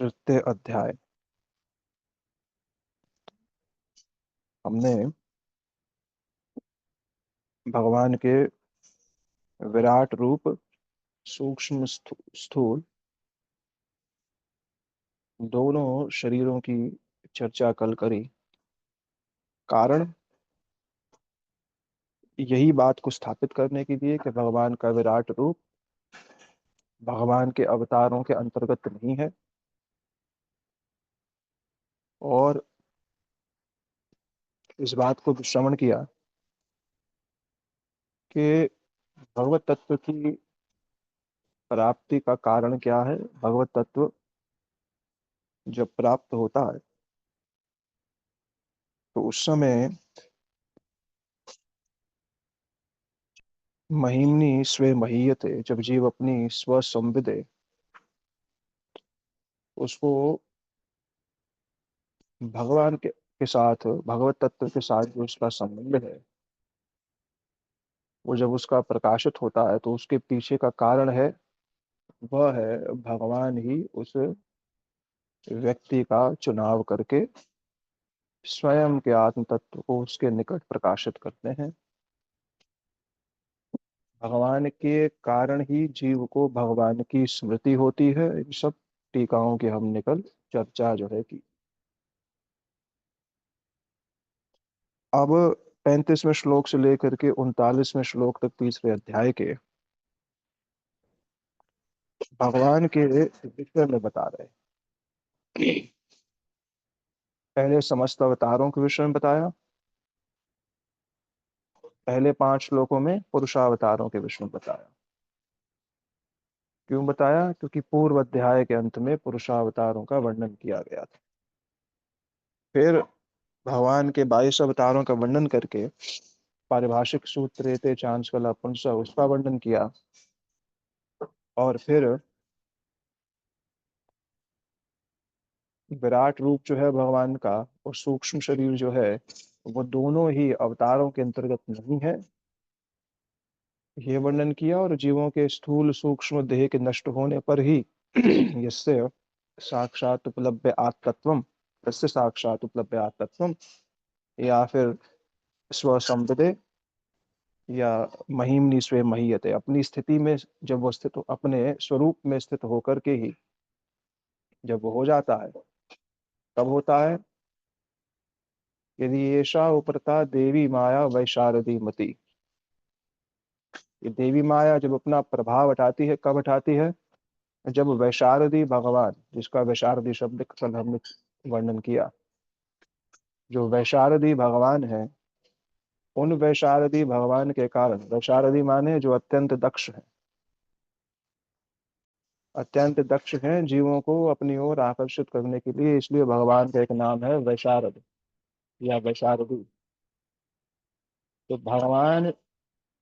तृतीय अध्याय। हमने भगवान के विराट रूप, सूक्ष्म स्थूल दोनों शरीरों की चर्चा कल करी। कारण यही बात को स्थापित करने के लिए कि भगवान का विराट रूप भगवान के अवतारों के अंतर्गत नहीं है, और इस बात को भी श्रवण किया कि भगवत तत्व की प्राप्ति का कारण क्या है। भगवत तत्व जब प्राप्त होता है तो उस समय महिमनी स्वे महीयते, जब जीव अपनी स्व संविदे उसको भगवान के साथ, भगवत तत्व के साथ जो उसका संबंध है वो जब उसका प्रकाशित होता है तो उसके पीछे का कारण है, वह है भगवान ही उस व्यक्ति का चुनाव करके स्वयं के आत्म तत्व को उसके निकट प्रकाशित करते हैं। भगवान के कारण ही जीव को भगवान की स्मृति होती है। इन सब टीकाओं की हमने कल चर्चा जो है की। अब 35वें श्लोक से लेकर के 39वें श्लोक तक तीसरे अध्याय के भगवान के विषय में बता रहे हैं। पहले समस्त अवतारों के विषय में बताया। पहले 5 श्लोकों में पुरुषावतारों के विषय में बताया। क्यों बताया? क्योंकि पूर्व अध्याय के अंत में पुरुषावतारों का वर्णन किया गया था। फिर भगवान के 22 अवतारों का वर्णन करके पारिभाषिक सूत्र एते चांचकला पुंसा उसका वर्णन किया। और फिर विराट रूप जो है भगवान का और सूक्ष्म शरीर जो है वो दोनों ही अवतारों के अंतर्गत नहीं है, ये वर्णन किया। और जीवों के स्थूल सूक्ष्म देह के नष्ट होने पर ही यस्य साक्षात उपलब्ध आत्तत्वम, तस्य साक्षात उपलब्ध आत्तत्वम, या फिर स्वसंपदे, या महिमनी स्वे महीयते, अपनी स्थिति में जब वो स्थित अपने स्वरूप में स्थित होकर के ही जब वो हो जाता है, तब होता है। यदि ऐसा उपरता देवी माया वैशारदी मति, ये देवी माया जब अपना प्रभाव हटाती है, कब हटाती है? जब वैशारदी भगवान, जिसका वैशारदी शब्द कल हमने वर्णन किया, जो वैशारदी भगवान है, उन वैशारदी भगवान के कारण, वैशारदी माने जो अत्यंत दक्ष है, अत्यंत दक्ष हैं जीवों को अपनी ओर आकर्षित करने के लिए, इसलिए भगवान का एक नाम है वैशारद या वैशारदी। तो भगवान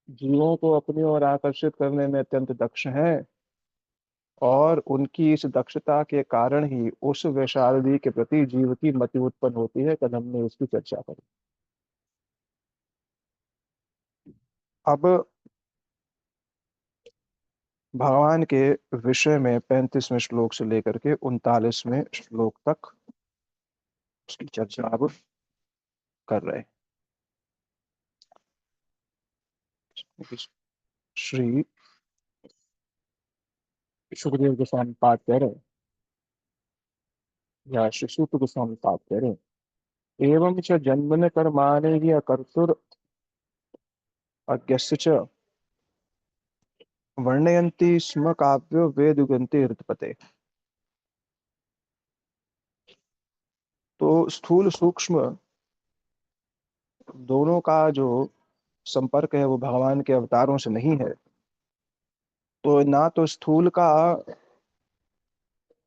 जीवों को अपनी ओर आकर्षित करने में अत्यंत दक्ष हैं, और उनकी इस दक्षता के कारण ही उस वैशारदी के प्रति जीव की मति उत्पन्न होती है। कल हमने इसकी चर्चा करी। अब भगवान के विषय में 35वें श्लोक से लेकर के 39वें श्लोक तक उसकी चर्चा अब कर रहे हैं। श्री सुखदेव गोस्वामी पाठ कह रहे हैं, या श्री सूत गोस्वामी पाठ कह रहे हैं। एवं च जन्मन कर्माणि ही अकर्तुर अज्ञस्य च वर्णयन्ति स्म काव्यो वेदुगन्ति हृतपते। तो स्थूल सूक्ष्म दोनों का जो संपर्क है वो भगवान के अवतारों से नहीं है। तो ना तो स्थूल का,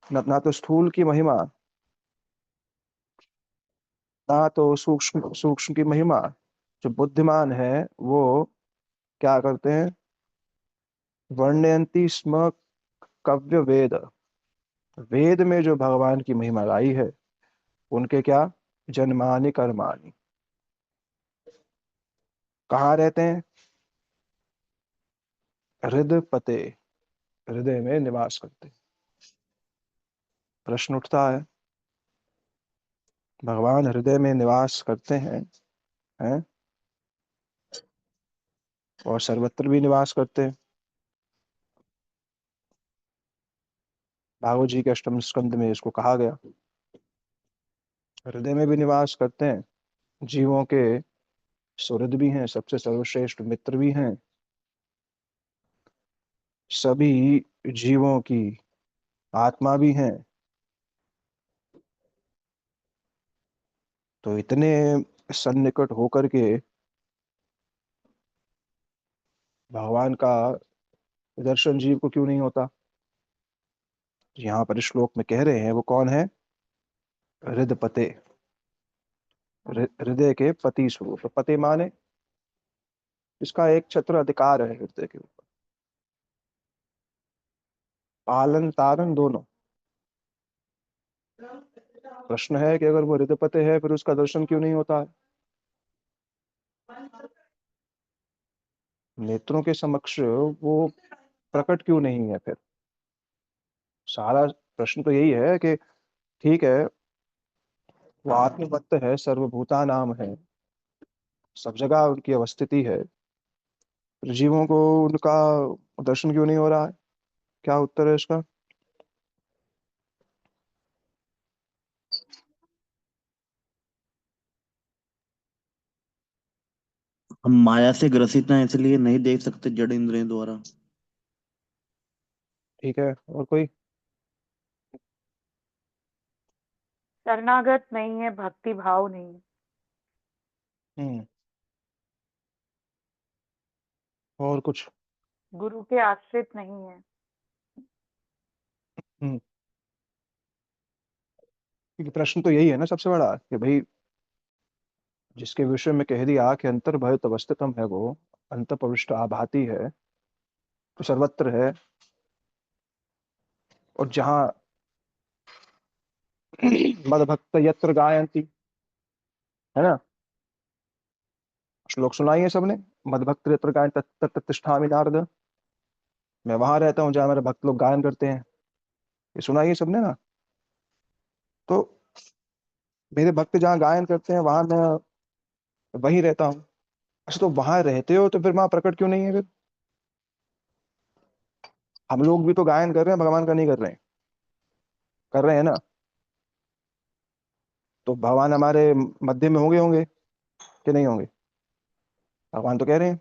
ना तो स्थूल की महिमा, ना तो सूक्ष्म सूक्ष्म की महिमा। जो बुद्धिमान है वो क्या करते हैं? वर्णयंती स्म कव्य वेद, वेद में जो भगवान की महिमा लाई है, उनके क्या? जन्मानि कर्माणि। कहाँ रहते हैं? हृदय पते, हृदय में निवास करते हैं। प्रश्न उठता है, भगवान हृदय में निवास करते हैं और सर्वत्र भी निवास करते हैं। भागवत जी के अष्टम स्कंद में इसको कहा गया, हृदय में भी निवास करते हैं, जीवों के सुहृद भी हैं, सबसे सर्वश्रेष्ठ मित्र भी हैं, सभी जीवों की आत्मा भी हैं। तो इतने सन्निकट होकर के भगवान का दर्शन जीव को क्यों नहीं होता? यहाँ पर श्लोक में कह रहे हैं वो कौन है? हृदपते, हृदय के पति स्वरूप। पति माने इसका एक छत्र अधिकार है हृदय के ऊपर, पालन तारण दोनों। प्रश्न है कि अगर वो हृदयपते है फिर उसका दर्शन क्यों नहीं होता है? नेत्रों के समक्ष वो प्रकट क्यों नहीं है फिर? सारा प्रश्न तो यही है कि ठीक है, वो आत्मवत्त है, सर्वभूता नाम है, सब जगह उनकी अवस्थिति है, फिर जीवों को उनका दर्शन क्यों नहीं हो रहा है? क्या उत्तर है इसका? हम माया से ग्रसित हैं इसलिए नहीं देख सकते जड़ इंद्रियों द्वारा। ठीक है, और कोई? शरणागत नहीं है, भक्ति भाव नहीं है। हम्म। और कुछ? गुरु के आश्रित नहीं है। हम्म। क्योंकि प्रश्न तो यही है ना सबसे बड़ा, कि भाई जिसके विषय में कह दिया कि अंतर्भयत अवस्थितम है वो, अंतःप्रविष्ट आभाति है, तो सर्वत्र है। और जहाँ मदभक्त यत्र गायंती, है ना, श्लोक सुनाइए सबने, मदभक्त यत्र गायन तत्र तिष्ठामि नारद। मैं वहां रहता हूँ जहाँ मेरे भक्त लोग गायन करते हैं, ये सुनाइए सबने ना। तो मेरे भक्त जहाँ गायन करते हैं वहां मैं वहीं रहता हूँ। अच्छा, तो वहां रहते हो तो फिर वहां प्रकट क्यों नहीं है फिर? हम लोग भी तो गायन कर रहे हैं, भगवान का नहीं कर रहे हैं? कर रहे हैं ना? तो भगवान हमारे मध्य में होंगे होंगे कि नहीं होंगे? भगवान तो कह रहे हैं।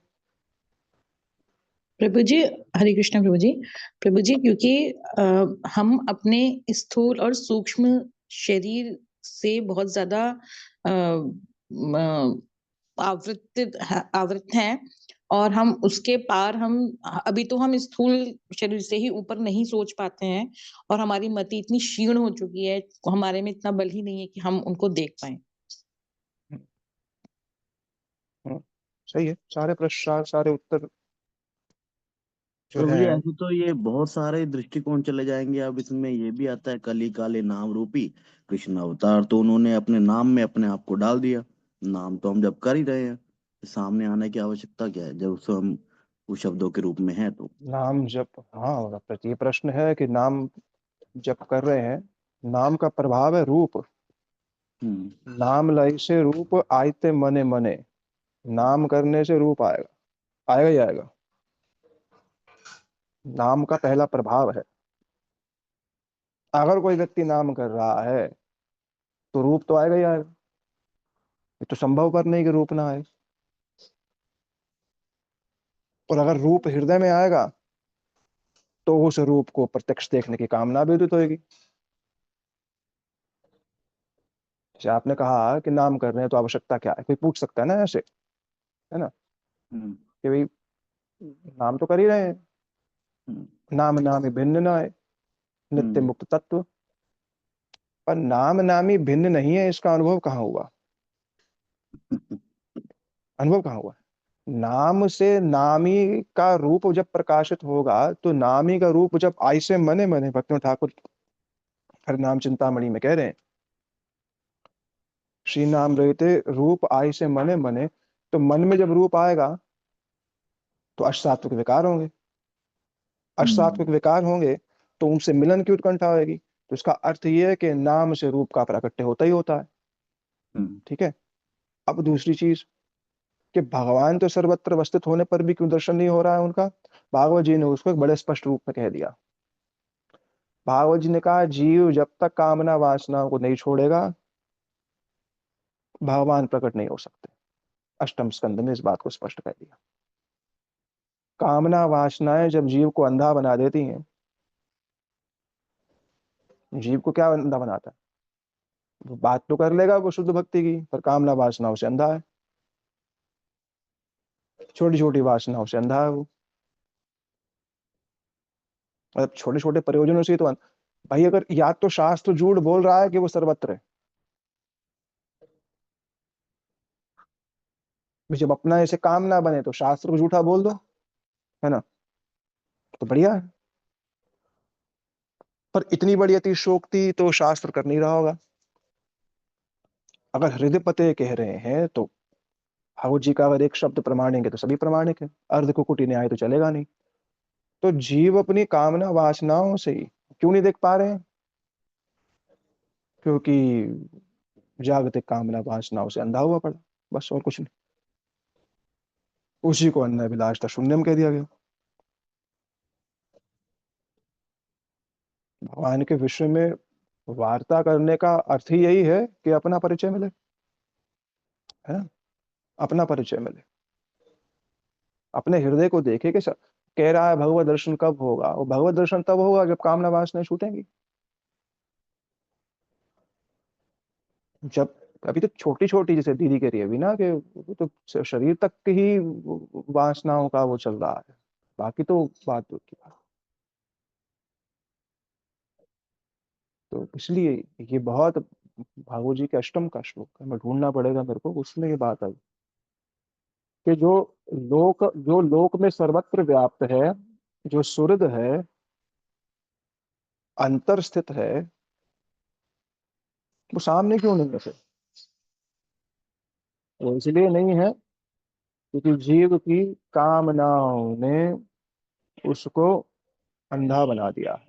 प्रभु जी, हरे कृष्ण प्रभु जी। प्रभु जी, क्योंकि हम अपने स्थूल और सूक्ष्म शरीर से बहुत ज्यादा अ, म, आवृत हैं, और हम उसके पार, हम अभी तो हम स्थूल शरीर से ही ऊपर नहीं सोच पाते हैं, और हमारी मति इतनी क्षीण हो चुकी है, हमारे में इतना बल ही नहीं है कि हम उनको देख पाए। हम्म, सही है, सारे प्रश्न सारे उत्तर जो प्रभु है। जी ऐसे तो ये बहुत सारे दृष्टिकोण चले जाएंगे। अब इसमें ये भी आता है कली काले नाम रूपी कृष्ण अवतार, तो उन्होंने अपने नाम में अपने आप को डाल दिया। नाम तो हम जब कर ही रहे हैं, सामने आने की आवश्यकता क्या है जब उसको हम उस शब्दों के रूप में है तो। नाम जप, हाँ, और ये प्रश्न है कि नाम जप कर रहे हैं, नाम का प्रभाव है रूप। हम्म। नाम लय से रूप आयते मने मने, नाम करने से रूप आएगा, आएगा ही आएगा। नाम का पहला प्रभाव है। अगर कोई व्यक्ति नाम कर रहा है तो रूप तो आएगा ही आएगा, ये तो संभव पर नहीं कि रूप ना आए। और अगर रूप हृदय में आएगा तो उस रूप को प्रत्यक्ष देखने की कामना भी उदित होगी। जैसे आपने कहा कि नाम कर रहे हैं तो आवश्यकता क्या है, कोई पूछ सकता है ना ऐसे, है ना, हम्म। कि भाई नाम तो कर ही रहे हैं, हम्म। नाम नामी भिन्न न है, नित्य हम्म। मुक्त तत्व। पर नाम नामी भिन्न नहीं है, इसका अनुभव कहाँ हुआ? अनुभव कहाँ हुआ? नाम से नामी का रूप जब प्रकाशित होगा तो नामी का रूप जब आई से मने मने, भक्ति ठाकुर हरिनाम चिंतामणि में कह रहे हैं, श्री नाम रहते रूप आई से मने मने, तो मन में जब रूप आएगा तो अष्टात्विक विकार होंगे। हम्म। अष्टात्विक विकार होंगे तो उनसे मिलन की उत्कंठा होगी। तो इसका अर्थ ये है कि नाम से रूप का प्राकट्य होता ही होता है। ठीक है। अब दूसरी चीज कि भगवान तो सर्वत्र अवस्थित होने पर भी क्यों दर्शन नहीं हो रहा है उनका, भागवत जी ने उसको एक बड़े स्पष्ट रूप में कह दिया। भागवत जी ने कहा जीव जब तक कामना वासनाओं को नहीं छोड़ेगा भगवान प्रकट नहीं हो सकते। अष्टम स्कंद में इस बात को स्पष्ट कर दिया। कामना वासनाएं जब जीव को अंधा बना देती हैं, जीव को क्या अंधा बनाता है, वो बात तो कर लेगा वो शुद्ध भक्ति की, पर कामना वासनाओं से अंधा है, छोटी छोटी वासनाओं से अंधा है वो। मतलब छोटे छोटे प्रयोजनों से ही तो भाई अगर या तो शास्त्र झूठ बोल रहा है कि वो सर्वत्र है, जब अपना ऐसे काम ना बने तो शास्त्र को झूठा बोल दो, है ना, तो बढ़िया है। पर इतनी बड़ी अतिशयोक्ति तो शास्त्र कर नहीं रहा होगा। अगर हृदय पते कह रहे हैं तो भागवत जी का अगर एक शब्द प्रमाणिक है तो सभी प्रमाणिक है, अर्ध कुकुटी न्याय तो चलेगा नहीं। तो जीव अपनी कामना वासनाओं से ही क्यों नहीं देख पा रहे हैं, क्योंकि जागतिक कामना वासनाओं से अंधा हुआ पड़ा, बस और कुछ नहीं। उसी को अन्य अभिलाषता शून्यम कह दिया गया। भगवान के विषय में वार्ता करने का अर्थ ही यही है कि अपना परिचय मिले, है ना, अपना परिचय मिले, अपने हृदय को देखे कि कह रहा है भगवत दर्शन कब होगा, वो भगवत दर्शन तब होगा जब कामना वासनाएं छूटेंगी। जब अभी तो छोटी छोटी जैसे दीदी कह रही है अभी ना कि वो तो शरीर तक की ही वासनाओं का वो चल रहा है, बाकी तो बात दूर की बात। तो इसलिए ये बहुत भागवत जी के अष्टम का श्लोक है, मैं ढूंढना पड़ेगा मेरे को, उसमें ये बात आई कि जो लोक में सर्वत्र व्याप्त है, जो सुहृद है, अंतर स्थित है, वो सामने क्यों नहीं है फिर। वो इसलिए नहीं है क्योंकि जीव की कामनाओं ने उसको अंधा बना दिया है,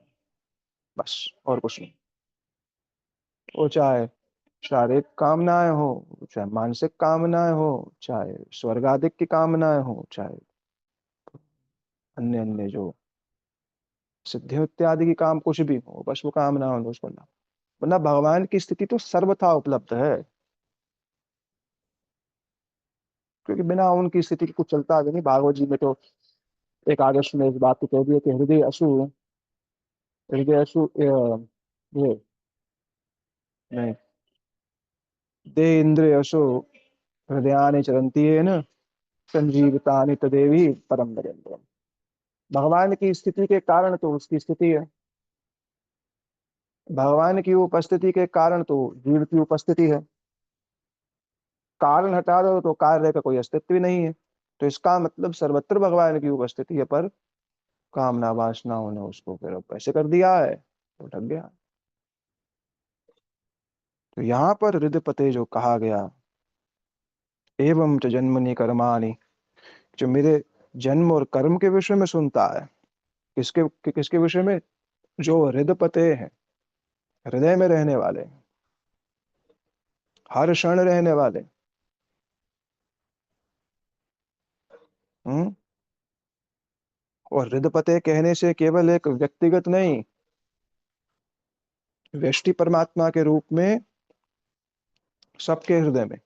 बस और कुछ नहीं। वो चाहे शारीरिक कामनाएं हो, चाहे मानसिक कामनाएं हो, चाहे स्वर्गादिक की कामनाएं हो, चाहे अन्य अन्य जो सिद्धि इत्यादि की काम कुछ भी हो, बस वो कामना हो उसको ना। वरना भगवान की स्थिति तो सर्वथा उपलब्ध है, क्योंकि बिना उनकी स्थिति के कुछ चलता भी नहीं। भागवत जी में तो एक आदर्श में इस बात को कह दिया कि हृदय असु ये नहीं, दे इंद्रिय असु हृदयानि चरंती है न संजीवितानि तदेवी परम नरेंद्र। भगवान की स्थिति के कारण तो उसकी स्थिति है, भगवान की उपस्थिति के कारण तो जीव की उपस्थिति है। कारण हटा दो तो कार्य का कोई अस्तित्व ही नहीं है। तो इसका मतलब सर्वत्र भगवान की उपस्थिति है, पर कामना वासनाओं ने उसको फिर अब ऐसे कर दिया है तो ढक गया। तो यहाँ पर हृदयपते जो कहा गया, एवं च जन्मनि कर्माणि, जो मेरे जन्म और कर्म के विषय में सुनता है, किसके विषय में, जो हृदयपते हैं, हृदय में रहने वाले, हर क्षण रहने वाले। हम्म। और हृदयपते कहने से केवल एक व्यक्तिगत नहीं, व्यष्टि परमात्मा के रूप में सबके हृदय में,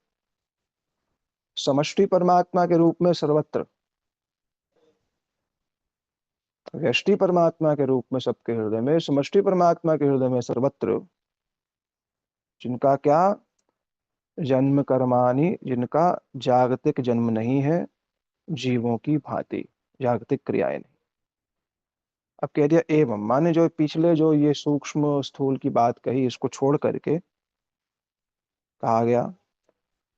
समष्टि परमात्मा के रूप में सर्वत्र, व्यष्टि परमात्मा के रूप में सबके हृदय में, समष्टि परमात्मा के हृदय में सर्वत्र, जिनका क्या, जन्म कर्माणि, जिनका जागतिक जन्म नहीं है, जीवों की भांति जागतिक क्रियाएं नहीं। अब कह दिया एवं, माने जो पिछले जो ये सूक्ष्म स्थूल की बात कही, इसको छोड़ करके कहा गया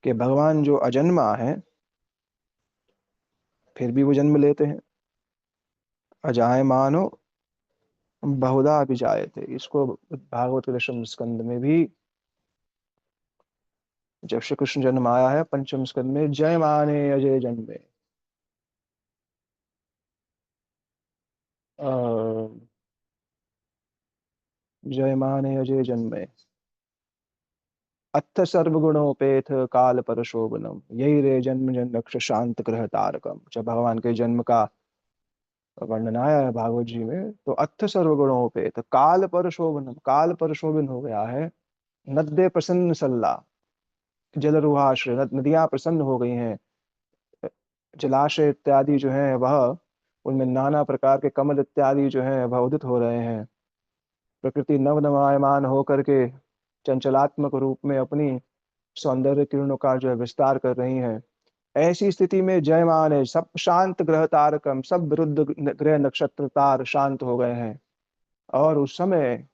कि भगवान जो अजन्मा है फिर भी वो जन्म लेते हैं, अजायमानो बहुधा अभिजायते। इसको भागवत के दशम स्कंद में भी, जब श्री कृष्ण जन्म आया है पंचम स्कंद में, जय माने अजय जन्मे, जयमाने अजय जन्मे, अत्थ सर्वगुणोपेत काल पर शोभनम, यही रे जन्म जन्मक्ष शांत ग्रह तारकम। जब भगवान के जन्म का वर्णन आया है भागवत जी में, तो अत्थ सर्वगुणोपेत काल पर शोभनम, काल पर शोभन हो गया है। नद्दे प्रसन्न सल्ला, जलरुहाश्रय, नदियां प्रसन्न हो गई हैं। जलाशय इत्यादि जो है वह, उनमें नाना प्रकार के कमल इत्यादि जो है वह उदित हो रहे हैं। प्रकृति नवनवायमान होकर के चंचलात्मक रूप में अपनी सौंदर्य किरणों का जो है विस्तार कर रही हैं। ऐसी स्थिति में जयमान है, सब शांत ग्रह तारकम, सब विरुद्ध ग्रह नक्षत्र तार शांत हो गए हैं। और उस समय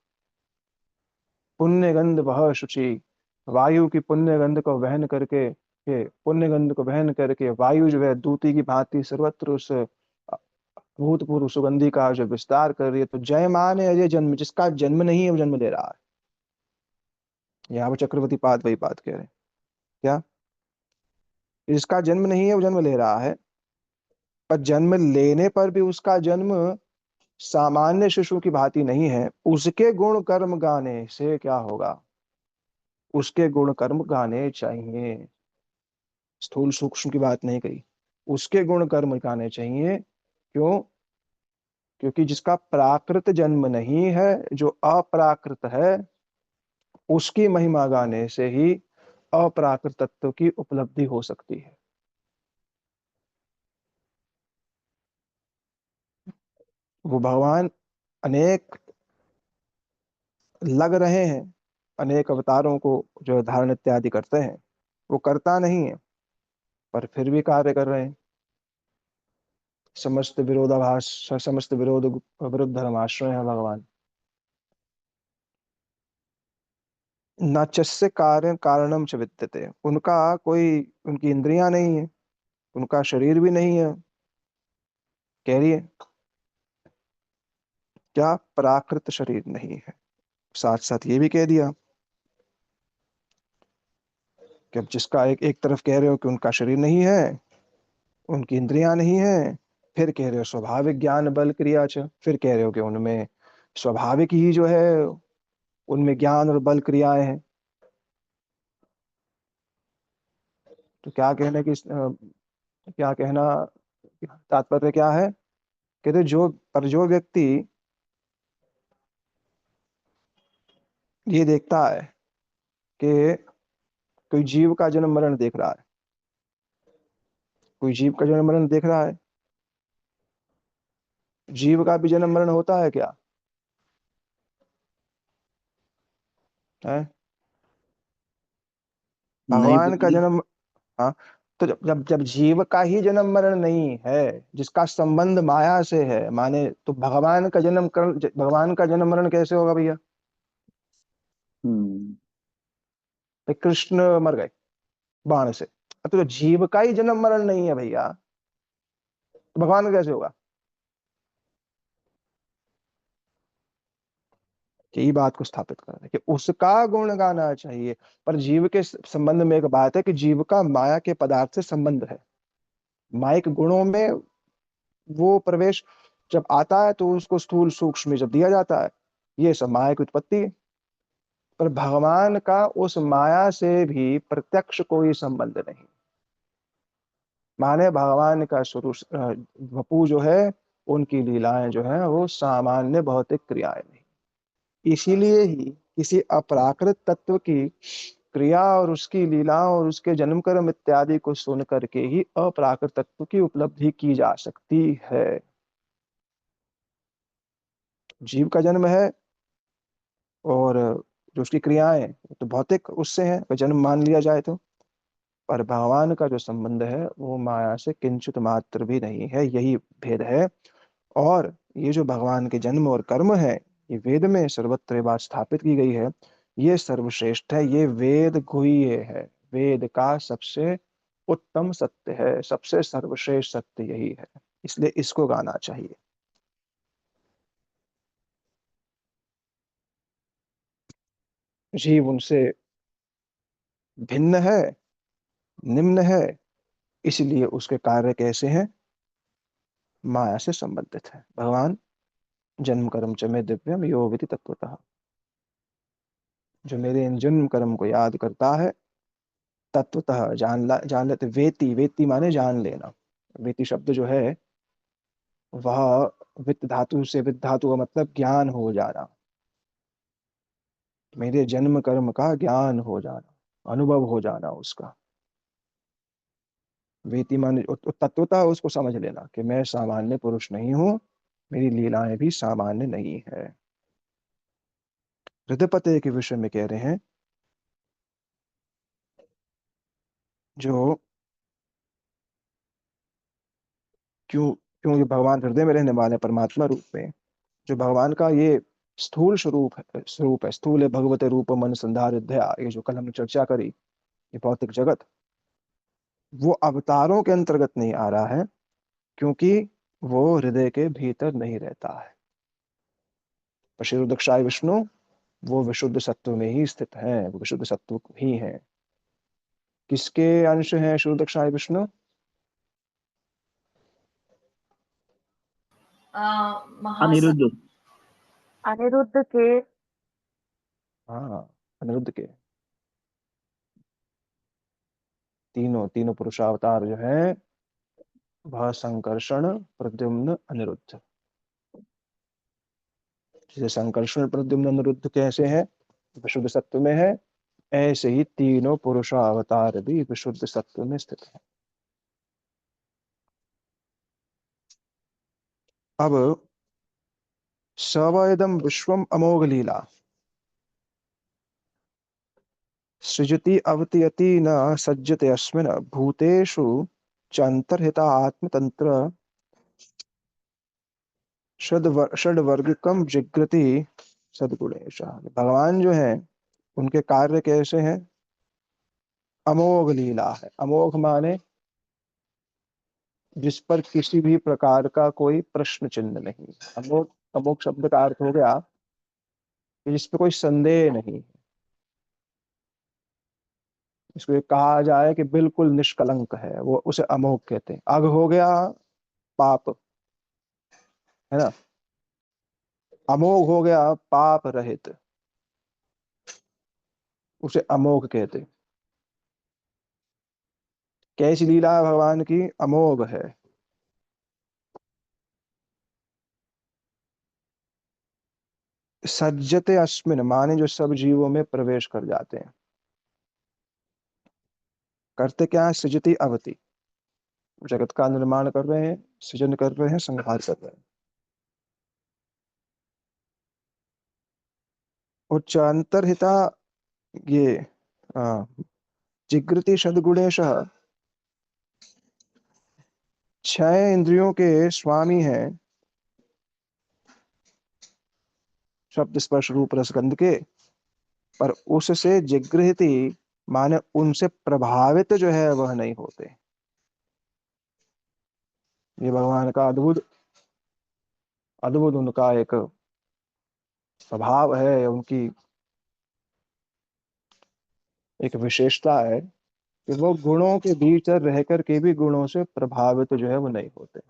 पुण्य गंध वह शुचि, वायु की पुण्य गंध को वहन करके, के पुण्य गंध को वहन करके वायु जो है दूती की भांति सर्वत्र उस भूतपूर्व सुगंधि का जो विस्तार कर रही है। तो जयमान है अजय जन्म, जिसका जन्म नहीं है वो जन्म ले रहा है। यहाँ पर चक्रवर्ती पाद वही बात कह रहे हैं। क्या? जिसका जन्म नहीं है वो जन्म ले रहा है, पर जन्म लेने पर भी उसका जन्म सामान्य शिशु की भांति नहीं है। उसके गुण कर्म गाने से क्या होगा? उसके गुण कर्म गाने चाहिए। स्थूल सूक्ष्म की बात नहीं कही, उसके गुण कर्म गाने चाहिए। क्यों? क्योंकि जिसका प्राकृत जन्म नहीं है, जो अप्राकृत है, उसकी महिमा गाने से ही अप्राकृत तत्व की उपलब्धि हो सकती है। वो भगवान अनेक लग रहे हैं, अनेक अवतारों को जो धारण इत्यादि करते हैं, वो करता नहीं है पर फिर भी कार्य कर रहे हैं। समस्त विरोधाभास, समस्त विरोध विरुद्ध धर्माश्रय है भगवान। नाचस्य कार्य कारणम च विद्यते, उनका कोई, उनकी इंद्रियां नहीं है, उनका शरीर भी नहीं है। कह रही है क्या? प्राकृत शरीर नहीं है। साथ साथ ये भी कह दिया कि अब जिसका एक एक तरफ कह रहे हो कि उनका शरीर नहीं है, उनकी इंद्रियां नहीं है, फिर कह रहे हो स्वाभाविक ज्ञान बल क्रिया च, फिर कह रहे हो कि उनमें स्वाभाविक ही जो है उनमें ज्ञान और बल क्रियाएं हैं। तो क्या कहने की, क्या कहना, तात्पर्य क्या है? कहते जो व्यक्ति ये देखता है कि कोई जीव का जन्म मरण देख रहा है, कोई जीव का जन्म मरण देख रहा है, जीव का भी जन्म मरण होता है क्या? है? नहीं भगवान का प्रभु जी। जन्म, हाँ। तो जब जब जब जीव का ही जन्म मरण नहीं है, जिसका संबंध माया से है, माने तो भगवान का भगवान का जन्म मरण कैसे होगा भैया? हम्म। तो कृष्ण मर गए बाण से, तो जीव का ही जन्म मरण नहीं है भैया, तो भगवान का कैसे होगा? यही बात को स्थापित कर रहे हैं कि उसका गुण गाना चाहिए। पर जीव के संबंध में एक बात है कि जीव का माया के पदार्थ से संबंध है। माइक गुणों में वो प्रवेश जब आता है तो उसको स्थूल सूक्ष्म में जब दिया जाता है, ये सब माया की उत्पत्ति है। पर भगवान का उस माया से भी प्रत्यक्ष कोई संबंध नहीं। माने भगवान का स्वरूप वपु जो है, उनकी लीलाएं जो है वो सामान्य भौतिक क्रियाएं नहीं। इसीलिए ही किसी अपराकृत तत्व की क्रिया और उसकी लीला और उसके जन्म कर्म इत्यादि को सुन करके ही अपराकृत तत्व की उपलब्धि की जा सकती है। जीव का जन्म है और जो उसकी क्रियाएं तो भौतिक उससे है, अगर जन्म मान लिया जाए तो। पर भगवान का जो संबंध है वो माया से किंचित मात्र भी नहीं है, यही भेद है। और ये जो भगवान के जन्म और कर्म है, ये वेद में सर्वत्र ये बात स्थापित की गई है। ये सर्वश्रेष्ठ है, ये वेद गुह्य है, वेद का सबसे उत्तम सत्य है, सबसे सर्वश्रेष्ठ सत्य यही है। इसलिए इसको गाना चाहिए। जीव उनसे भिन्न है, निम्न है, इसलिए उसके कार्य कैसे हैं? माया से संबंधित है। भगवान जन्म कर्म च मे दिव्यम यो विधि तत्वतः। जो मेरे इन जन्म कर्म को याद करता है, तत्वतः जान लेते। वेति, वेति माने जान लेना। वेति शब्द जो है वह वित्त धातु से, वित्त धातु का मतलब ज्ञान हो जाना, मेरे जन्म कर्म का ज्ञान हो जाना, अनुभव हो जाना उसका। वेति माने तत्वतः उसको समझ लेना कि मैं सामान्य पुरुष नहीं हूं, मेरी लीलाएं भी सामान्य नहीं है। हृदयपते के विषय में कह रहे हैं, जो क्योंकि भगवान हृदय में रहने वाले परमात्मा रूप में, जो भगवान का ये स्थूल स्वरूप है, स्थूल है भगवते रूप मन संधारिध्या, ये जो कल हमने चर्चा करी, ये भौतिक जगत, वो अवतारों के अंतर्गत नहीं आ रहा है, क्योंकि वो हृदय के भीतर नहीं रहता है। पशुदक्षाय विष्णु, वो विशुद्ध सत्व में ही स्थित है, वो विशुद्ध सत्व ही है। किसके अंश है शुद्धक्षाय विष्णु? अनिरुद्ध। अनिरुद्ध के। हाँ, अनिरुद्ध के। तीनों तीनों पुरुषावतार जो है वह संकर्षण, प्रद्युम्न, अनिरुद्ध। जैसे संकर्षण, प्रद्युम्न, अनिरुद्ध कैसे है, विशुद्ध सत्व में है, ऐसे ही तीनों पुरुषावतार भी विशुद्ध सत्व में स्थित है। अब सवयदम विश्वम अमोघ लीला, सृजति अवतीयति न सज्जते अस्मिन् भूतेषु चान्तर्हिता आत्मतंत्र षड्वर्गिकम जिग्रति सद्गुणेश। भगवान जो है उनके कार्य कैसे हैं? अमोघ लीला है। अमोघ माने जिस पर किसी भी प्रकार का कोई प्रश्न चिन्ह नहीं। अमोघ, अमोघ शब्द का अर्थ हो गया कि जिस पर कोई संदेह नहीं, इसको ये कहा जाए कि बिल्कुल निष्कलंक है, वो उसे अमोघ कहते हैं। अघ हो गया पाप, है ना, अमोघ हो गया पाप रहित, उसे अमोघ कहते। कैसी लीला है भगवान की? अमोघ है। सज्जते अस्मिन माने जो सब जीवों में प्रवेश कर जाते हैं। करते क्या है? सृजति अवति, जगत का निर्माण कर रहे हैं, सृजन कर रहे हैं, संहार कर रहे हैं। उच्च अंतर्हिता, ये आ, जिग्रति सद्गुणेश, छह इंद्रियों के स्वामी हैं, शब्द स्पर्श रूप रसगंध के, पर उससे जिगृहति माने उनसे प्रभावित जो है वह नहीं होते। ये भगवान का अद्भुत अद्भुत उनका एक स्वभाव है, उनकी एक विशेषता है कि वो गुणों के भीतर रह करके भी गुणों से प्रभावित जो है वो नहीं होते।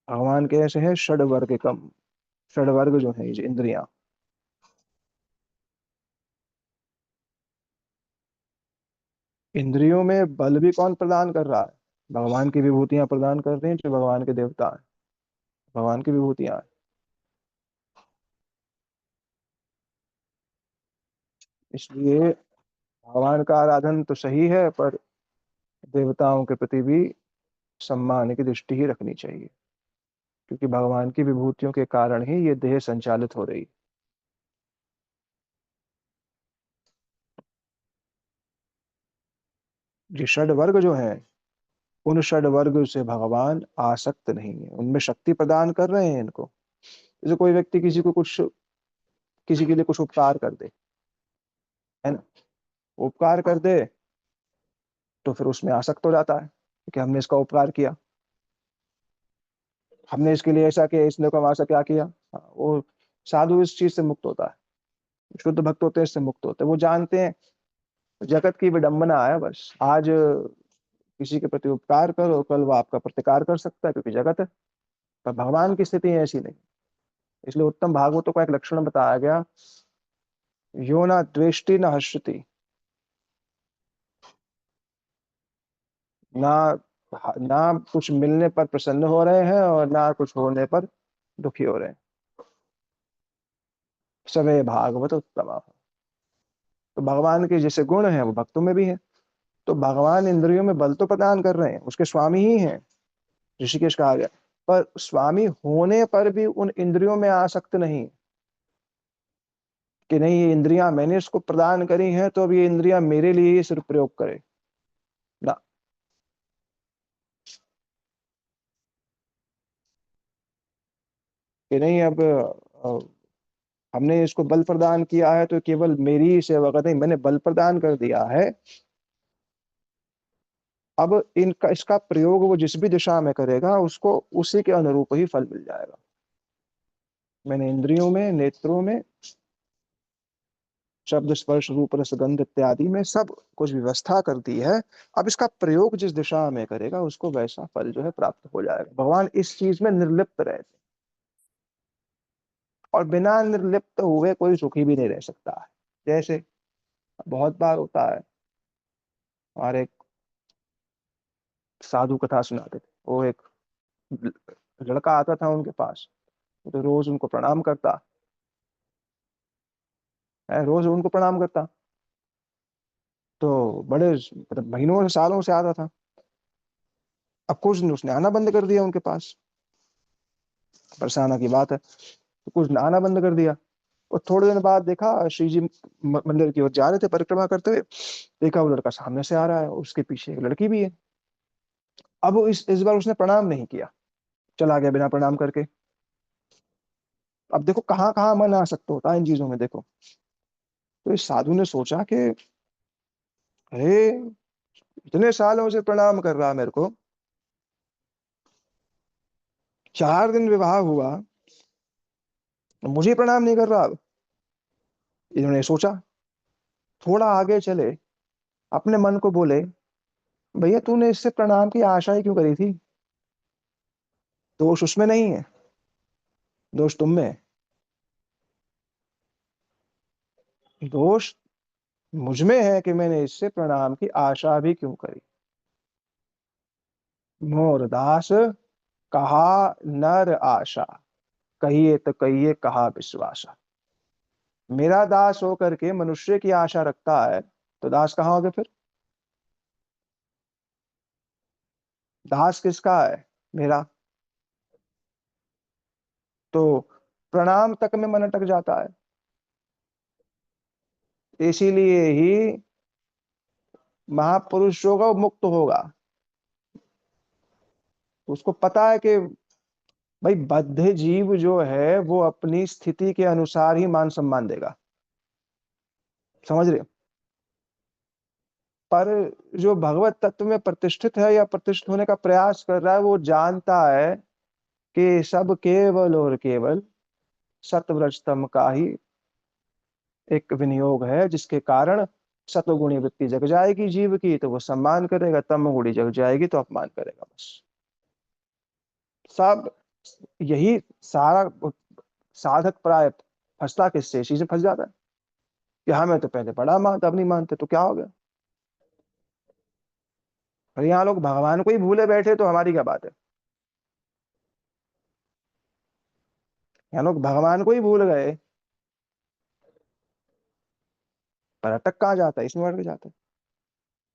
भगवान के ऐसे है षड वर्ग कम, षड वर्ग जो है ये इंद्रियां, इंद्रियों में बल भी कौन प्रदान कर रहा है? भगवान की विभूतियां प्रदान कर रहे हैं, जो भगवान के देवता हैं, भगवान की विभूतियां हैं। इसलिए भगवान का आराधन तो सही है, पर देवताओं के प्रति भी सम्मान की दृष्टि ही रखनी चाहिए, क्योंकि भगवान की विभूतियों के कारण ही ये देह संचालित हो रही। ये षड वर्ग जो है, उन षड वर्ग से भगवान आसक्त नहीं है, उनमें शक्ति प्रदान कर रहे हैं इनको। जैसे कोई व्यक्ति किसी को कुछ, किसी के लिए कुछ उपकार कर दे, है ना, उपकार कर दे तो फिर उसमें आसक्त हो जाता है कि हमने इसका उपकार किया, हमने इसके लिए ऐसा किया, इसने को हमारे क्या किया। हाँ, वो साधु इस चीज से मुक्त होता है, शुद्ध भक्त होते हैं इससे मुक्त होते हैं। वो जानते हैं जगत की विडंबना है, बस आज किसी के प्रति उपकार करो, कल वो आपका प्रतिकार कर सकता है, क्योंकि जगत है। पर भगवान की स्थिति ऐसी नहीं। इसलिए उत्तम भागवतों का एक लक्षण बताया गया, यो ना द्वेष्टि न हर्षति, ना ना कुछ मिलने पर प्रसन्न हो रहे हैं और ना कुछ होने पर दुखी हो रहे हैं। सवे भागवत उत्तम। तो भगवान के जैसे गुण हैं वो भक्तों में भी हैं। तो भगवान इंद्रियों में बल तो प्रदान कर रहे हैं, उसके स्वामी ही हैं, ऋषिकेश कहा गया, पर स्वामी होने पर भी उन इंद्रियों में आसक्त नहीं, कि नहीं ये इंद्रियां मैंने इसको प्रदान करी हैं तो अब ये इंद्रियां मेरे लिए ही सिर्फ प्रयोग करे ना। कि नहीं अब हमने इसको बल प्रदान किया है तो केवल मेरी ही सेवा कर, नहीं, मैंने बल प्रदान कर दिया है, अब इनका इसका प्रयोग वो जिस भी दिशा में करेगा उसको उसी के अनुरूप ही फल मिल जाएगा। मैंने इंद्रियों में, नेत्रों में, शब्द स्पर्श रूप रस गंध इत्यादि में सब कुछ व्यवस्था कर दी है, अब इसका प्रयोग जिस दिशा में करेगा उसको वैसा फल जो है प्राप्त हो जाएगा। भगवान इस चीज में निर्लिप्त रहते, और बिना निर्लिप्त हुए कोई सुखी भी नहीं रह सकता है। जैसे बहुत बार होता है, हमारे एक साधु कथा सुनाते थे, वो एक लड़का आता था उनके पास, तो रोज उनको प्रणाम करता है, रोज उनको प्रणाम करता, तो बड़े मतलब महीनों से सालों से आता था। अब कुछ दिन उसने आना बंद कर दिया उनके पास, परेशाना की बात है, तो कुछ दिन आना बंद कर दिया। और थोड़े दिन बाद देखा श्री जी मंदिर की ओर जा रहे थे परिक्रमा करते हुए, देखा वो लड़का सामने से आ रहा है, उसके पीछे एक लड़की भी है। अब वो इस बार उसने प्रणाम नहीं किया, चला गया बिना प्रणाम करके। अब देखो कहाँ कहाँ मन आ सकता होता है इन चीजों में। देखो तो इस साधु ने सोचा कि अरे इतने सालों से प्रणाम कर रहा मेरे को, 4 दिन विवाह हुआ, मुझे प्रणाम नहीं कर रहा। अब इन्होंने सोचा, थोड़ा आगे चले, अपने मन को बोले, भैया तूने इससे प्रणाम की आशा ही क्यों करी थी? दोष उसमें नहीं है, दोष तुम में है। दोष मुझ में है कि मैंने इससे प्रणाम की आशा भी क्यों करी। मोर दास कहा नर आशा, कहिए तो कहिए कहा विश्वासा। मेरा दास होकर के मनुष्य की आशा रखता है तो दास कहाँ हो गए फिर? दास किसका है? मेरा। तो प्रणाम तक में मन अटक जाता है। इसीलिए ही महापुरुष जो होगा वो मुक्त होगा, उसको पता है कि भाई बद्ध जीव जो है वो अपनी स्थिति के अनुसार ही मान सम्मान देगा, समझ रहे हो? पर जो भगवत तत्व में प्रतिष्ठित है या प्रतिष्ठित होने का प्रयास कर रहा है, वो जानता है कि सब केवल और केवल सत्वरजतम का ही एक विनियोग है, जिसके कारण सत्वगुणी वृत्ति जग जाएगी जीव की तो वो सम्मान करेगा, तमगुणी जग जाएगी तो अपमान करेगा। बस सब यही सारा साधक प्राय फंसता किससे? इसी से फंस जाता है कि हमें तो पहले बड़ा मानता, अब नहीं मानते तो क्या हो गया। और यहाँ लोग भगवान को ही भूले बैठे तो हमारी क्या बात है। यहाँ लोग भगवान को ही भूल गए, पर अटक कहाँ जाता है? इसमें अटक जाता है।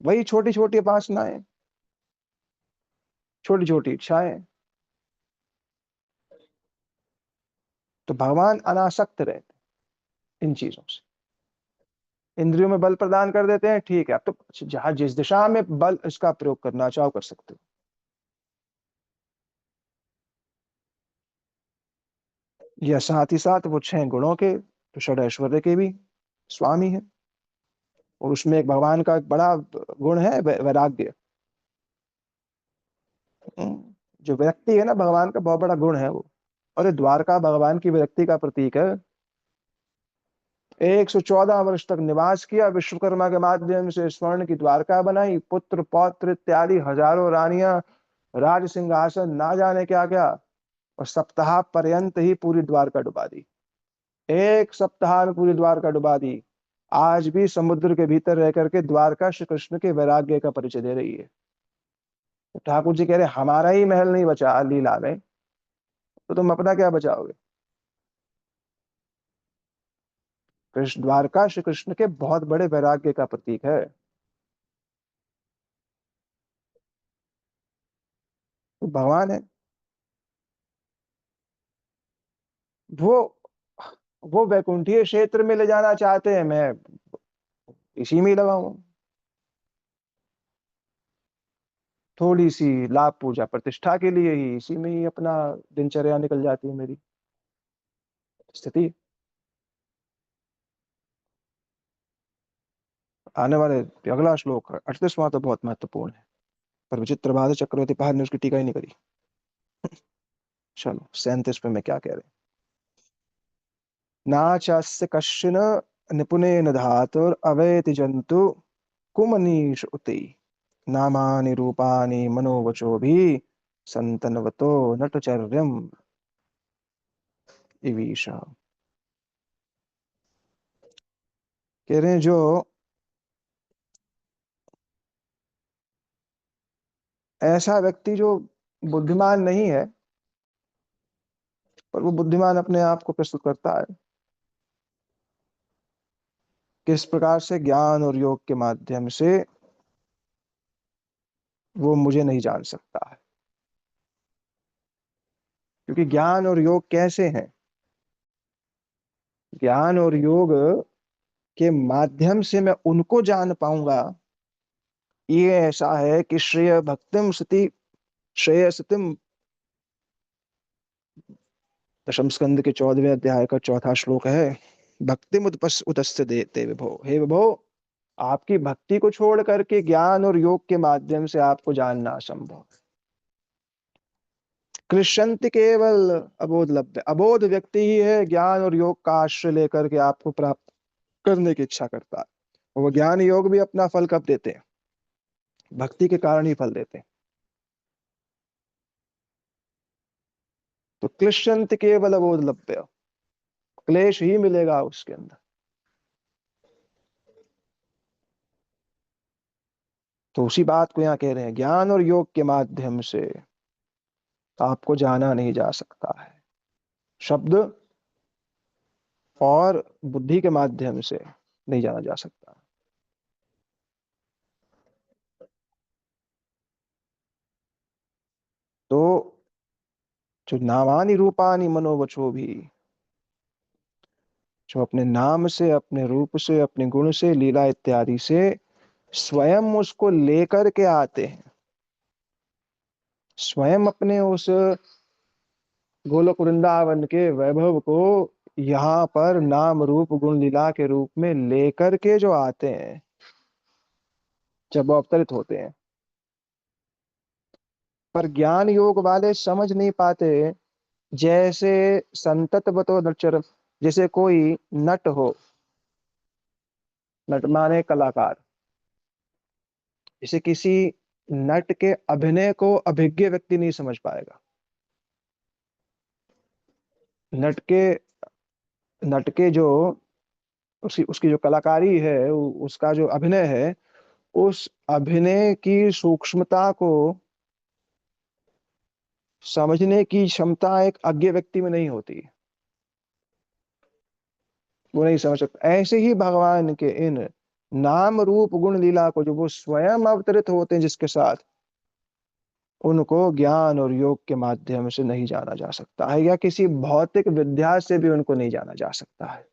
वही छोटी छोटी वासनाएं, छोटी छोटी इच्छाएं। तो भगवान अनासक्त रहते इन चीजों से, इंद्रियों में बल प्रदान कर देते हैं, ठीक है, अब तो जहां जिस दिशा में बल इसका प्रयोग करना चाहो कर सकते हो। या साथ ही साथ वो 6 गुणों के, तो षड ऐश्वर्य के भी स्वामी है। और उसमें एक भगवान का एक बड़ा गुण है वैराग्य। जो विरक्ति है ना, भगवान का बहुत बड़ा गुण है वो। और ये द्वारका भगवान की विरक्ति का प्रतीक है। 114 वर्ष तक निवास किया, विश्वकर्मा के माध्यम से स्वर्ण की द्वारका बनाई, पुत्र पौत्र इत्यादि हजारों रानियां, राज सिंहासन, ना जाने क्या क्या, और सप्ताह पर्यंत ही पूरी द्वारका डुबा दी। एक सप्ताह में पूरी द्वारका डुबा दी। आज भी समुद्र के भीतर रह करके द्वारका श्री कृष्ण के वैराग्य का परिचय दे रही है। तो ठाकुर जी कह रहे हमारा ही महल नहीं बचा लीला में, तो तुम अपना क्या बचाओगे। कृष्ण द्वारका श्री कृष्ण के बहुत बड़े वैराग्य का प्रतीक है। तो भगवान है वो वो वैकुंठीय क्षेत्र में ले जाना चाहते हैं, मैं इसी में ही लगा हूं। थोड़ी सी लाभ पूजा प्रतिष्ठा के लिए ही इसी में ही अपना दिनचर्या निकल जाती है मेरी स्थिति। आने वाले अगला श्लोक 38वां तो बहुत महत्वपूर्ण है, पर विचित्र बात है चक्रवर्ती पहाड़ ने उसकी टीका ही नहीं करी। चलो 37 पे मैं क्या कह रहे। नाचास्य कश्चन निपुणेन धातुर अवैति जंतु कुमनीष उति नामानि रूपानि मनोवचो भी संतनवतो नटचर्यम इवीशा। कह रहे हैं जो ऐसा व्यक्ति जो बुद्धिमान नहीं है, पर वो बुद्धिमान अपने आप को प्रस्तुत करता है, किस प्रकार से ज्ञान और योग के माध्यम से वो मुझे नहीं जान सकता है। क्योंकि ज्ञान और योग कैसे हैं, ज्ञान और योग के माध्यम से मैं उनको जान पाऊंगा। ये ऐसा है कि श्रेय भक्तिम सति श्रेय सतिम, दशम स्कंद के 14वें अध्याय का चौथा श्लोक है। भक्ति उतस्य देते विभो, हे विभो आपकी भक्ति को छोड़ करके ज्ञान और योग के माध्यम से आपको जानना असंभव। कृष्यंत केवल अबोध लब्ध, अबोध व्यक्ति ही है ज्ञान और योग का आश्रय लेकर के आपको प्राप्त करने की इच्छा करता है। वो ज्ञान योग भी अपना फल कब देते हैं, भक्ति के कारण ही फल देते हैं। तो क्लिश्यंत केवल अबोध लभ्य, क्लेश ही मिलेगा उसके अंदर। तो उसी बात को यहाँ कह रहे हैं, ज्ञान और योग के माध्यम से आपको जाना नहीं जा सकता है, शब्द और बुद्धि के माध्यम से नहीं जाना जा सकता। तो जो नामानि रूपानि मनोवचो भी, जो अपने नाम से अपने रूप से अपने गुण से लीला इत्यादि से स्वयं उसको लेकर के आते हैं, स्वयं अपने उस गोलोक वृंदावन के वैभव को यहाँ पर नाम रूप गुण लीला के रूप में लेकर के जो आते हैं, जब वो अवतरित होते हैं। पर ज्ञान योग वाले समझ नहीं पाते। जैसे संततवतो नटचर, जैसे कोई नट हो, नट माने कलाकार, जैसे किसी नट के अभिनय को अभिज्ञ व्यक्ति नहीं समझ पाएगा। नट के नट के जो उसकी उसकी जो कलाकारी है, उसका जो अभिनय है, उस अभिनय की सूक्ष्मता को समझने की क्षमता एक अज्ञ व्यक्ति में नहीं होती, वो नहीं समझ सकता। ऐसे ही भगवान के इन नाम रूप गुण लीला को जो वो स्वयं अवतरित होते हैं जिसके साथ, उनको ज्ञान और योग के माध्यम से नहीं जाना जा सकता है, या किसी भौतिक विद्या से भी उनको नहीं जाना जा सकता है।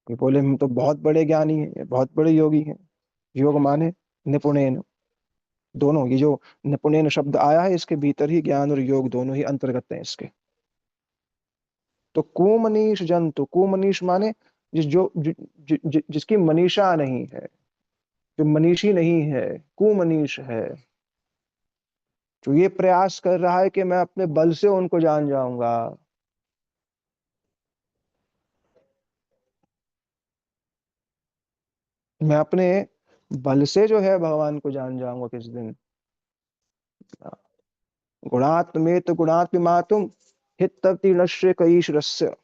ये बोले हम तो बहुत बड़े ज्ञानी हैं, बहुत बड़े योगी हैं। योग माने निपुणेन, दोनों ये जो निपुणेन शब्द आया है, इसके भीतर ही ज्ञान और योग दोनों ही अंतर्गत हैं इसके। तो कुमनीष जंतु, कुमनीष माने जिसकी मनीषा नहीं है, जो मनीषी नहीं है, कुमनीष है, जो ये प्रयास कर रहा है कि मैं अपने बल से उनको जान जाऊंगा। मैं अपने बल से जो है भगवान को जान जाऊंगा किस दिन। गुणात्मेत गुणात्मातुम हितवति नश्य कईश्वरस्य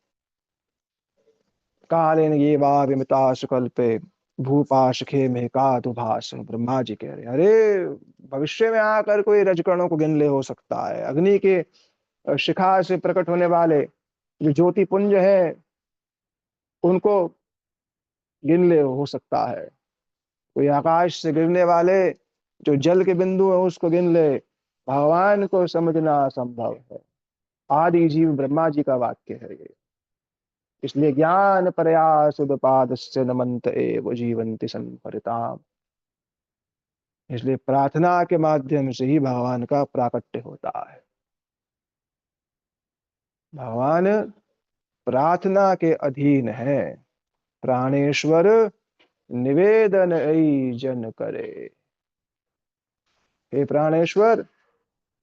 कालेन ये वा विमताश कल्पे भूपाशखे में का दुभाष। ब्रह्मा जी कह रहे हैं, अरे भविष्य में आकर कोई रजकणों को गिन ले हो सकता है, अग्नि के शिखा से प्रकट होने वाले जो ज्योति पुंज है उनको गिन ले हो सकता है, कोई आकाश से गिरने वाले जो जल के बिंदु है उसको गिन ले, भगवान को समझना असंभव है। आदि जीव ब्रह्मा जी का वाक्य है ये। इसलिए ज्ञान प्रयास उदपादस्य नमन्त एव जीवन्ति संपरिताम। इसलिए प्रार्थना के माध्यम से ही भगवान का प्राकट्य होता है। भगवान प्रार्थना के अधीन है। प्राणेश्वर निवेदन ऐ जन करे। हे प्राणेश्वर,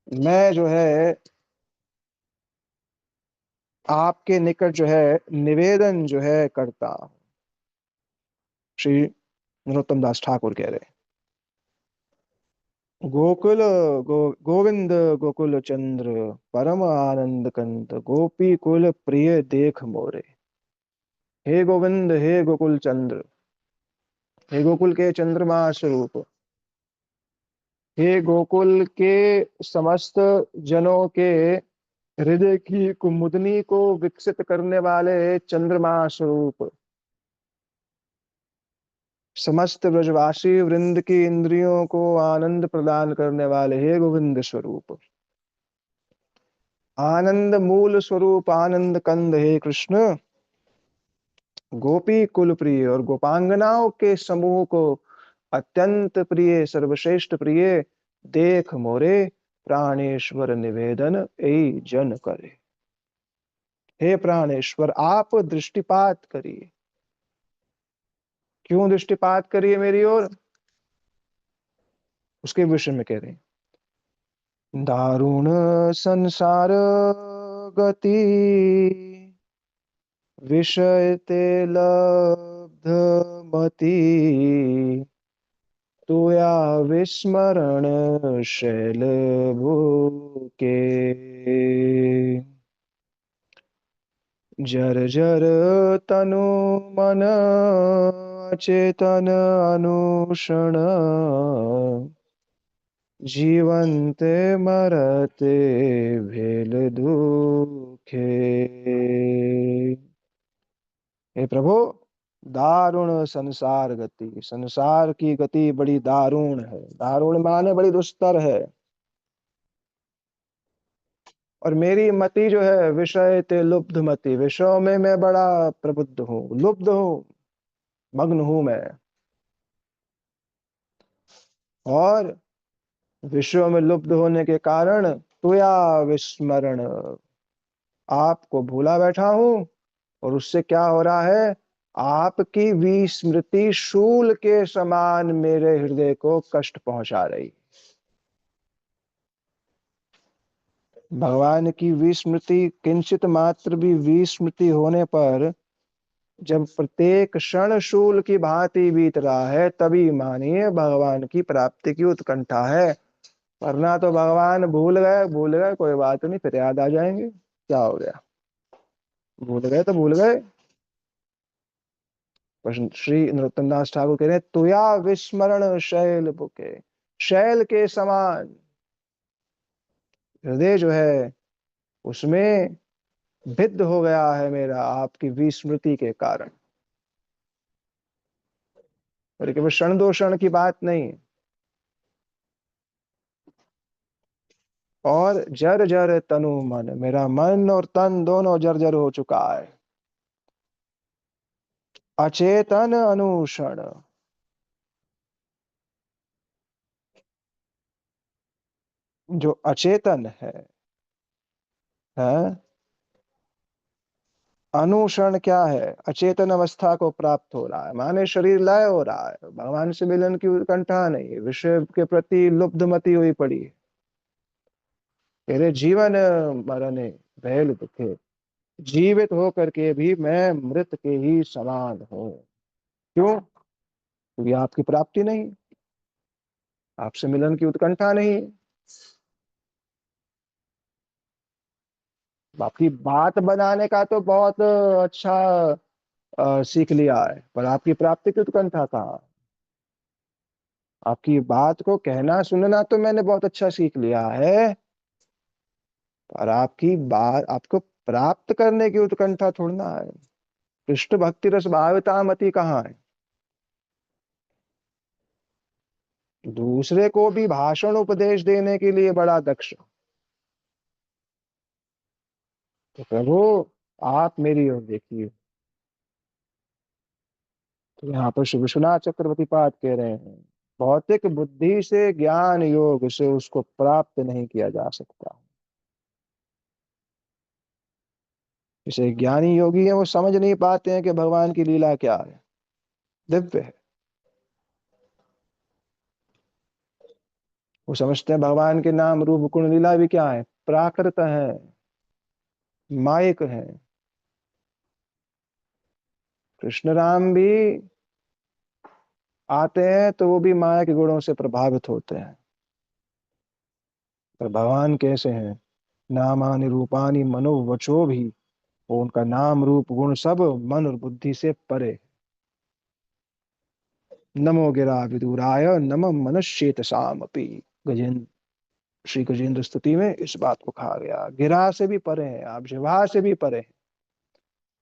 मैं जो है आपके निकट जो है निवेदन जो है करता हूं। श्री नरोत्तम दास ठाकुर कह रहे हैं, गोकुल गोविंद गोकुल चंद्र परम आनंद कंत गोपी कुल प्रिय देख मोरे। हे गोविंद, हे गोकुल चंद्र, हे गोकुल के चंद्रमा स्वरूप, हे गोकुल के समस्त जनों के हृदय की कुमुदनी को विकसित करने वाले चंद्रमा स्वरूप, समस्त ब्रजवासी वृंद की इंद्रियों को आनंद प्रदान करने वाले हे गोविंद स्वरूप, आनंद मूल स्वरूप आनंद कंद हे कृष्ण, गोपी कुल प्रिय और गोपांगनाओं के समूह को अत्यंत प्रिय सर्वश्रेष्ठ प्रिय देख मोरे प्राणेश्वर निवेदन ऐ जन करे। हे प्राणेश्वर, आप दृष्टिपात करिए। क्यों दृष्टिपात करिए मेरी ओर, उसके विषय में कह रहे हैं। दारुण संसार गति विषय ते लब्ध मति, तुया विस्मरण शैल भूके। जर जर तनु मन अचेतन अनुषण, जीवन्ते मरते भेल दुखे। हे प्रभु, दारुण संसार गति, संसार की गति बड़ी दारुण है। दारुण माने बड़ी दुस्तर है। और मेरी मति जो है विषय ते लुब्ध मति, विषयों में मैं बड़ा प्रबुद्ध हूँ, लुब्ध हूँ, मग्न हूं मैं। और विषयों में लुब्ध होने के कारण तुया विस्मरण, आपको भूला बैठा हूं। और उससे क्या हो रहा है, आपकी विस्मृति शूल के समान मेरे हृदय को कष्ट पहुंचा रही। भगवान की विस्मृति, किंचित मात्र भी विस्मृति होने पर जब प्रत्येक क्षण शूल की भांति बीत रहा है, तभी मानिए भगवान की प्राप्ति की उत्कंठा है। वरना तो भगवान भूल गए कोई बात नहीं, फिर याद आ जाएंगे, क्या हो गया, भूल गए तो भूल गए। श्री नरोत्तम दास ठाकुर कह रहे हैं, तुया विस्मरण शैल बुके, शैल के समान हृदय जो है उसमें भिद्ध हो गया है मेरा आपकी विस्मृति के कारण। और केवल क्षण दो क्षण की बात नहीं, और जर जर तनु मन, मेरा मन और तन दोनों जर्जर हो चुका है। अचेतन अनुषण, जो अचेतन है। अनुषण क्या है, अचेतन अवस्था को प्राप्त हो रहा है, माने शरीर लय हो रहा है, भगवान से मिलन की उत्कंठा नहीं है, विषय के प्रति लुब्धमती हुई पड़ी है। तेरे जीवन मरने भैल दुखे, जीवित होकर के भी मैं मृत के ही समान हूं। क्यों? क्योंकि आपकी प्राप्ति नहीं, आपसे मिलन की उत्कंठा नहीं। आपकी बात बनाने का तो बहुत अच्छा सीख लिया है, पर आपकी प्राप्ति की उत्कंठा कहाँ? आपकी बात को कहना सुनना तो मैंने बहुत अच्छा सीख लिया है, पर आपकी बात आपको प्राप्त करने की उत्कंठा थोड़ना है। कृष्ण भक्ति रस भाविता मति कहाँ है? दूसरे को भी भाषण उपदेश देने के लिए बड़ा दक्ष। तो प्रभु आप मेरी ओर देखिए। तो यहाँ पर श्री विश्वनाथ चक्रवर्ती पाद कह रहे हैं, भौतिक बुद्धि से ज्ञान योग से उसको प्राप्त नहीं किया जा सकता। जैसे ज्ञानी योगी है, वो समझ नहीं पाते हैं कि भगवान की लीला क्या है, दिव्य है। वो समझते हैं भगवान के नाम रूप गुण लीला भी क्या है, प्राकृत है, मायिक है। कृष्ण राम भी आते हैं तो वो भी माया के गुणों से प्रभावित होते हैं। पर भगवान कैसे हैं, नामानि रूपानि मनोवचो भी, वो उनका नाम रूप गुण सब मन और बुद्धि से परे। नमो गिरा विदुराय नम मनश्चेतसाम अपि। गजेंद्र, श्री गजेंद्र स्तुति में इस बात को कहा गया, गिरा से भी परे हैं आप, जिह्वा से भी परे हैं।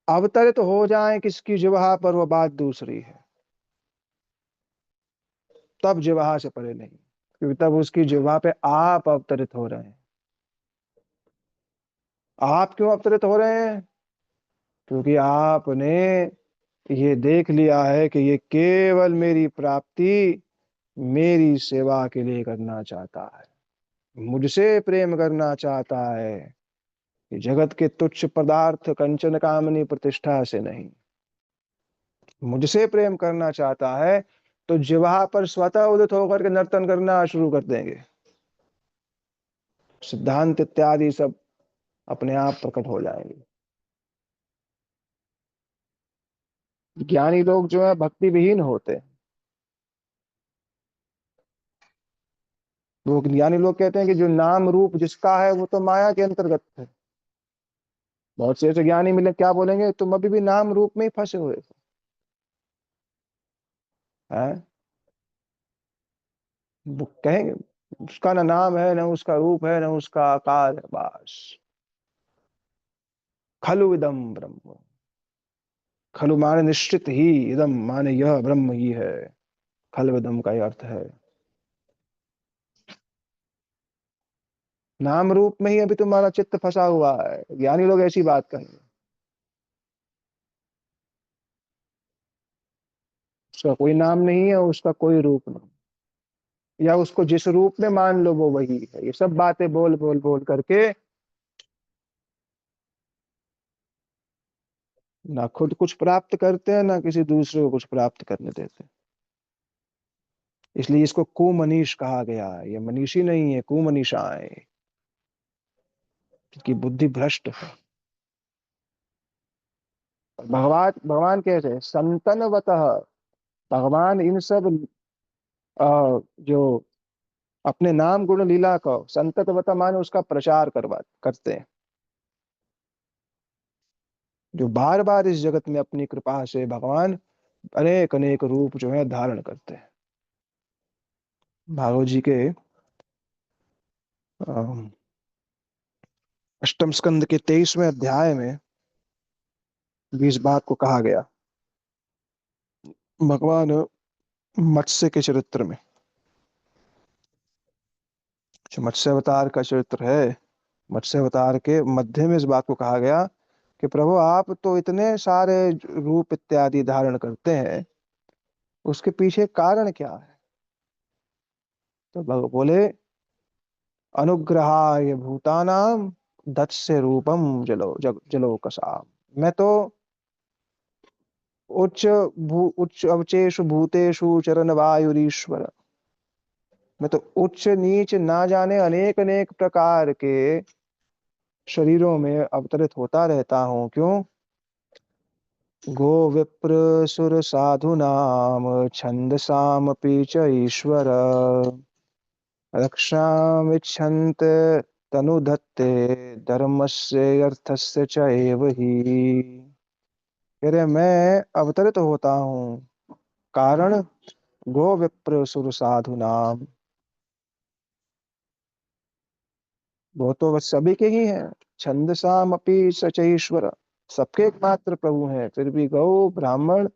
अवतरित हो जाए किसकी जिह्वा पर वो बात दूसरी है, तब जिह्वा से परे नहीं, क्योंकि तब उसकी जिह्वा पे आप अवतरित हो रहे हैं। आप क्यों अवतरित हो रहे हैं? क्योंकि आपने ये देख लिया है कि ये केवल मेरी प्राप्ति, मेरी सेवा के लिए करना चाहता है, मुझसे प्रेम करना चाहता है, कि जगत के तुच्छ पदार्थ कंचन कामनी प्रतिष्ठा से नहीं, मुझसे प्रेम करना चाहता है। तो जिह्वा पर स्वतः उदित होकर के नर्तन करना शुरू कर देंगे, सिद्धांत इत्यादि सब अपने आप प्रकट हो जाएंगे। ज्ञानी लोग जो है भक्ति विहीन होते हैं। वो ज्ञानी लोग कहते हैं कि जो नाम रूप जिसका है वो तो माया के अंतर्गत है। बहुत से ऐसे ज्ञानी मिले, क्या बोलेंगे, तुम अभी भी नाम रूप में ही फंसे हुए हो, हैं? वो कहेंगे उसका ना नाम है, ना उसका रूप है, ना उसका आकार है, बस खलु इदम ब्रह्म। खलु माने निश्चित ही, इदम माने यह ब्रह्म ही है। खल इदम का ही अर्थ है नाम रूप में ही अभी तुम्हारा चित्त फंसा हुआ है। ज्ञानी लोग ऐसी बात कहेंगे। उसका कोई नाम नहीं है, उसका कोई रूप नहीं, या उसको जिस रूप में मान लो वो वही है। ये सब बातें बोल बोल बोल करके ना खुद कुछ प्राप्त करते हैं, ना किसी दूसरे को कुछ प्राप्त करने देते हैं। इसलिए इसको कुमनीष कहा गया है। ये मनीषी नहीं है, कुमनीषा है, कि बुद्धि भ्रष्ट है। भगवान भगवान कैसे है? संतनवतः। भगवान इन सब जो अपने नाम गुण लीला का संततवतः माने उसका प्रचार करते हैं, जो बार बार इस जगत में अपनी कृपा से भगवान अनेक अनेक रूप जो है धारण करते हैं। भागवत जी के अम, अष्टम स्कंद के 23वें अध्याय में भी इस बात को कहा गया। भगवान मत्स्य के चरित्र में, जो मत्स्य अवतार का चरित्र है, मत्स्य अवतार के मध्य में इस बात को कहा गया कि प्रभु आप तो इतने सारे रूप इत्यादि धारण करते हैं, उसके पीछे कारण क्या है? तो भगवान बोले, अनुग्रहाय भूतानाम दत्स्य रूपम जलो कसाम। मैं तो उच्च अवचेषु भूतेषु चरण वायुरीश्वर। मैं तो उच्च नीच ना जाने अनेक अनेक प्रकार के शरीरों में अवतरित होता रहता हूँ। क्यों? गो विप्र सुर साधूनाम छंदसामपि च ईश्वर रक्षामिच्छन्त तनुधत्ते धर्मस्य अर्थस्य च एव हि। कह रहे मैं अवतरित होता हूँ कारण गो विप्र सुर साधु नाम, वो तो बस सभी के ही हैं। छंदसाम अपि सचईश्वर, सबके एकमात्र प्रभु हैं, फिर भी गौ ब्राह्मण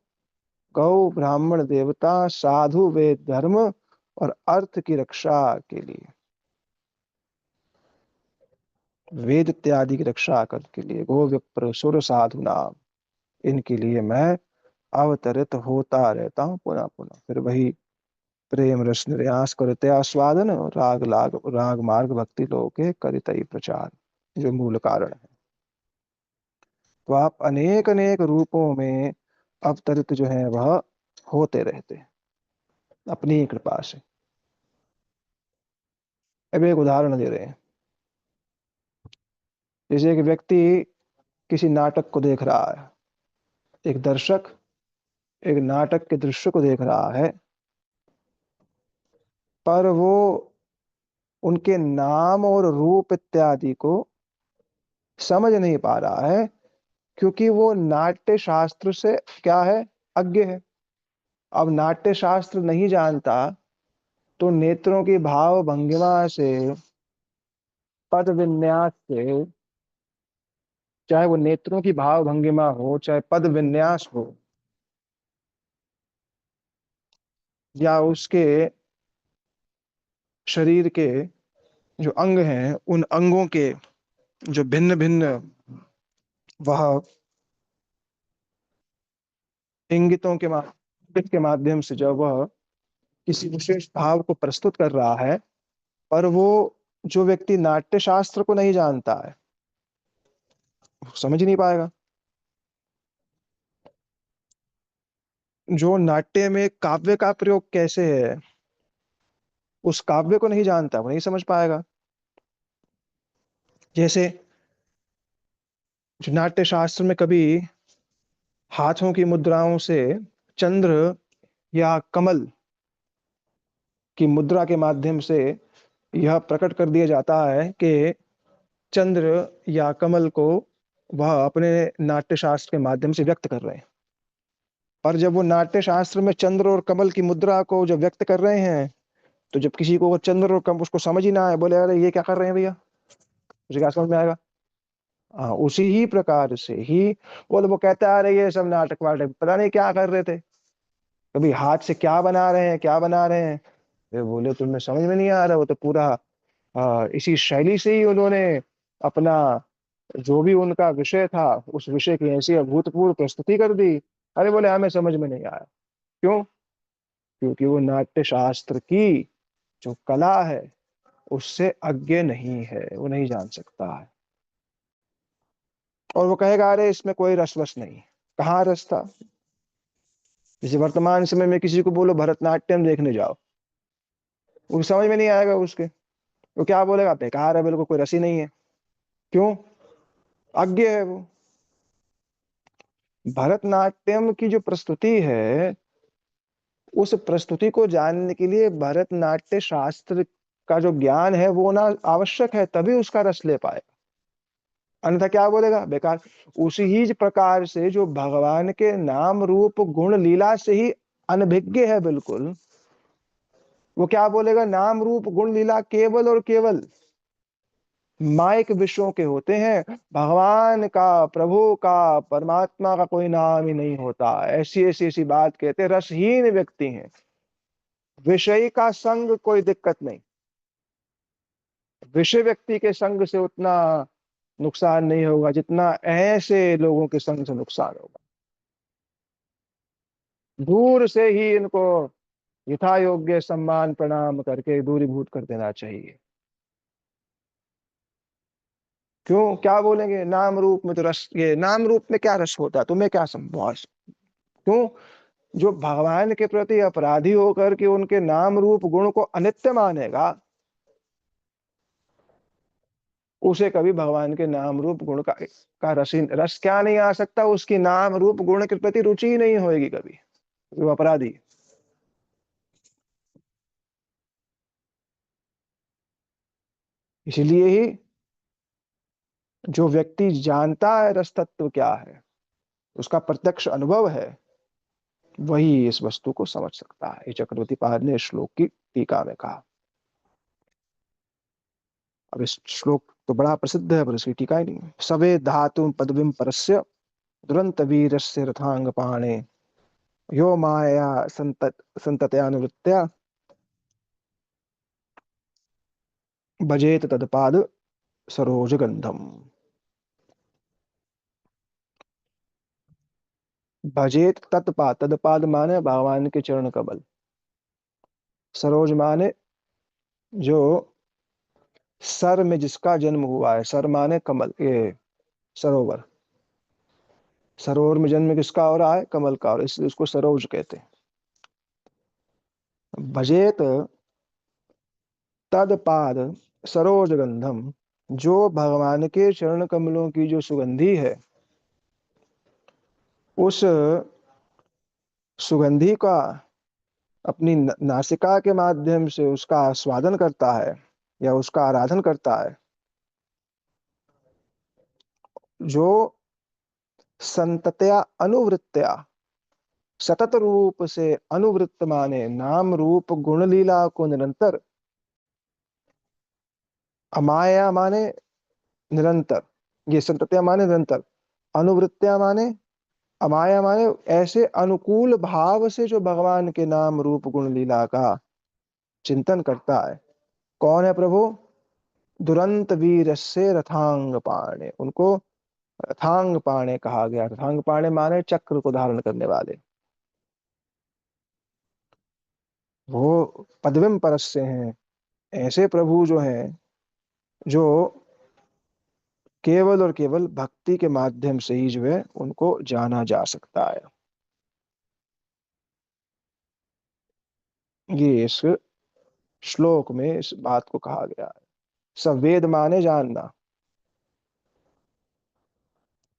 देवता साधु वेद धर्म और अर्थ की रक्षा के लिए, वेद इत्यादि की रक्षा करने के लिए गो विप्र सुर साधु नाम, इनके लिए मैं अवतरित होता रहता हूँ पुनः पुनः। फिर वही प्रेम रस निर्यास करते आस्वादन, राग मार्ग भक्ति लोके करितई प्रचार, जो मूल कारण है। तो आप अनेक अनेक रूपों में अवतरित जो है वह होते रहते हैं अपनी ही कृपा से। अब एक उदाहरण दे रहे हैं। जैसे एक व्यक्ति किसी नाटक को देख रहा है, एक दर्शक एक नाटक के दृश्य को देख रहा है, पर वो उनके नाम और रूप इत्यादि को समझ नहीं पा रहा है, क्योंकि वो नाट्य शास्त्र से क्या है, अज्ञ है। अब नाट्य शास्त्र नहीं जानता तो नेत्रों की भाव भंगिमा से, पद विन्यास से, चाहे वो नेत्रों की भाव भंगिमा हो, चाहे पद विन्यास हो, या उसके शरीर के जो अंग हैं उन अंगों के जो भिन्न भिन्न वह इंगितों के माध्यम से जब वह किसी विशेष भाव को प्रस्तुत कर रहा है, पर वो जो व्यक्ति नाट्य शास्त्र को नहीं जानता है वो समझ नहीं पाएगा। जो नाट्य में काव्य का प्रयोग कैसे है, उस काव्य को नहीं जानता, वो नहीं समझ पाएगा। जैसे जो नाट्य शास्त्र में कभी हाथों की मुद्राओं से चंद्र या कमल की मुद्रा के माध्यम से यह प्रकट कर दिया जाता है कि चंद्र या कमल को वह अपने नाट्य शास्त्र के माध्यम से व्यक्त कर रहे हैं। पर जब वो नाट्य शास्त्र में चंद्र और कमल की मुद्रा को जब व्यक्त कर रहे हैं, तो जब किसी को वो चंद्र और कमल उसको समझ ही ना आए, बोले अरे ये क्या कर रहे हैं भैया, मुझे क्या समझ में आएगा। हाँ, उसी ही प्रकार से ही वो कहता है अरे ये सब नाटक वाटक पता नहीं क्या कर रहे थे, कभी हाथ से क्या बना रहे हैं क्या बना रहे हैं। वे बोले तुम्हें समझ में नहीं आ रहा, वो तो पूरा इसी शैली से ही उन्होंने अपना जो भी उनका विषय था उस विषय की ऐसी अभूतपूर्व प्रस्तुति कर दी। अरे बोले हमें समझ में नहीं आया। क्यों? क्योंकि वो नाट्य शास्त्र की जो कला है उससे अज्ञ नहीं है, वो नहीं जान सकता है। और वो कहेगा अरे इसमें कोई रस वस नहीं। कहाँ रस था? जैसे वर्तमान समय में किसी को बोलो भरतनाट्यम देखने जाओ, वो समझ में नहीं आएगा उसके। वो क्या बोलेगा, बेकार है, बिल्कुल कोई रस ही नहीं है। क्यों? अज्ञ है वो। भरतनाट्यम की जो प्रस्तुति है, उस प्रस्तुति को जानने के लिए भरतनाट्य शास्त्र का जो ज्ञान है वो ना आवश्यक है, तभी उसका रस ले पाए, अन्यथा क्या बोलेगा, बेकार। उसी ही प्रकार से जो भगवान के नाम रूप गुण लीला से ही अनभिज्ञ है बिल्कुल, वो क्या बोलेगा, नाम रूप गुण लीला केवल और केवल माइक विषयों के होते हैं, भगवान का, प्रभु का, परमात्मा का कोई नाम ही नहीं होता। ऐसी ऐसी ऐसी बात कहते हैं, रसहीन व्यक्ति हैं। विषय का संग कोई दिक्कत नहीं, विषय व्यक्ति के संग से उतना नुकसान नहीं होगा जितना ऐसे लोगों के संग से नुकसान होगा। दूर से ही इनको यथा योग्य सम्मान प्रणाम करके दूरीभूत कर देना चाहिए। क्यों? क्या बोलेंगे, नाम रूप में तो रस, ये नाम रूप में क्या रस होता है, तुम्हें क्या संभव। क्यों? जो भगवान के प्रति अपराधी होकर के उनके नाम रूप गुण को अनित्य मानेगा, उसे कभी भगवान के नाम रूप गुण का रस क्या नहीं आ सकता, उसकी नाम रूप गुण के प्रति रुचि ही नहीं होगी कभी, वो अपराधी। इसलिए ही जो व्यक्ति जानता है रस तत्व क्या है, उसका प्रत्यक्ष अनुभव है, वही इस वस्तु को समझ सकता है। ये चक्रवर्ती पाद ने श्लोक की टीका में कहा। अब इस श्लोक तो बड़ा प्रसिद्ध है, पर इसकी टीका ही नहीं है। सवे धातु पदवीं परस्य दुरंत वीरस्य रथांग पाणे यो माया संतत्यानुवृत्त्या भजेत तदपाद सरोज गंधम। भजेत तत्पाद, तदपाद माने भगवान के चरण कमल, सरोज माने जो सर में जिसका जन्म हुआ है, सर माने कमल, ये सरोवर, सरोवर में जन्म किसका हो रहा है, कमल का, और इसलिए उसको सरोज कहते हैं। भजेत तदपाद सरोज गंधम, जो भगवान के चरण कमलों की जो सुगंधी है, उस सुगंधी का अपनी नासिका के माध्यम से उसका स्वादन करता है या उसका आराधन करता है, जो संतत्या अनुवृत्त्या, सतत रूप से अनुवृत्त माने नाम रूप गुण लीला को निरंतर, अमाया माने निरंतर, ये संतत्या माने निरंतर, अनुवृत्त्या माने, अमाया माने ऐसे अनुकूल भाव से जो भगवान के नाम रूप गुण लीला का चिंतन करता है। कौन है प्रभु? दुरंत वीर से रथांग पाणे, उनको रथांग पाणे कहा गया। रथांग पाणे माने चक्र को धारण करने वाले, वो पदविम परस्य हैं। ऐसे प्रभु जो हैं, जो केवल और केवल भक्ति के माध्यम से ही जो है उनको जाना जा सकता है। ये इस श्लोक में इस बात को कहा गया है। सवेद माने जानना,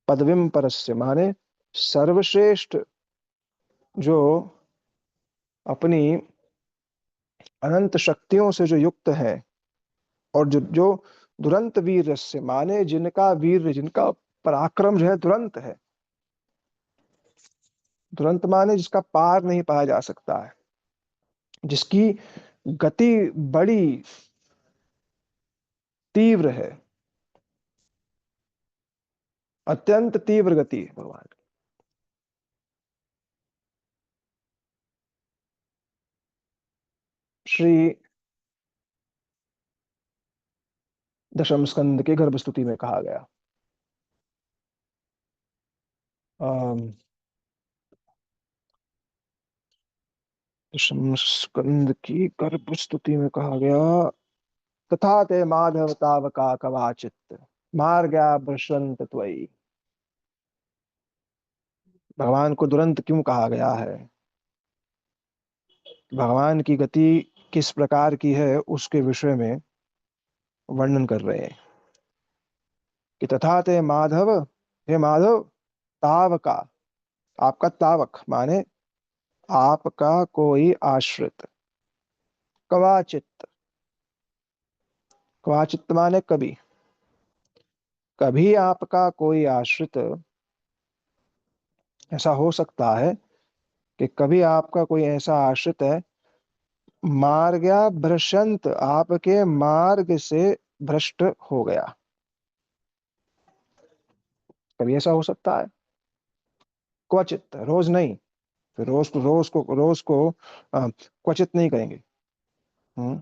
पदविम परस्य माने सर्वश्रेष्ठ, जो अपनी अनंत शक्तियों से जो युक्त है, और जो जो दुरंत वीर से माने जिनका वीर, जिनका पराक्रम जो है दुरंत है। दुरंत माने जिसका पार नहीं पाया जा सकता है, जिसकी गति बड़ी तीव्र है, अत्यंत तीव्र गति है भगवान की। श्री दशम स्कंद के गर्भ स्तुति में कहा गया। दशम स्कंद की गर्भ स्तुति में कहा गया, तथा ते माधव तावका कवाचित मार्गा भ्रशंत त्वयि। भगवान को दुरंत क्यों कहा गया है? भगवान की गति किस प्रकार की है उसके विषय में वर्णन कर रहे हैं कि तथा ते माधव, हे माधव, तावका, आपका तावक माने आपका कोई आश्रित, कवाचित, कवाचित माने कभी, कभी आपका कोई आश्रित, ऐसा हो सकता है कि कभी आपका कोई ऐसा आश्रित है, मार्गा भ्रशंत, आपके मार्ग से भ्रष्ट हो गया। कभी ऐसा हो सकता है, क्वचित, रोज नहीं। फिर रोज को क्वचित नहीं कहेंगे। हम्म,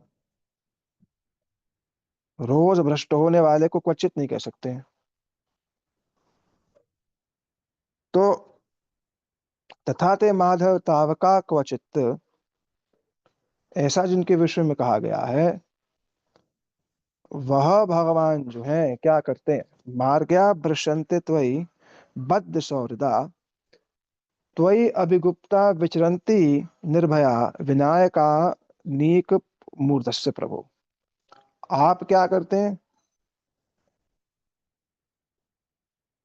रोज भ्रष्ट होने वाले को क्वचित नहीं कह सकते हैं। तो तथा ते माधव तावका क्वचित, ऐसा जिनके विषय में कहा गया है, वह भगवान जो है क्या करते हैं, मार्ग्या भ्रशंते त्वयि बद्ध सौहृदा त्वयि अभिगुप्ता विचरन्ति निर्भया विनायका नीक मूर्तस्य प्रभु। आप क्या करते हैं?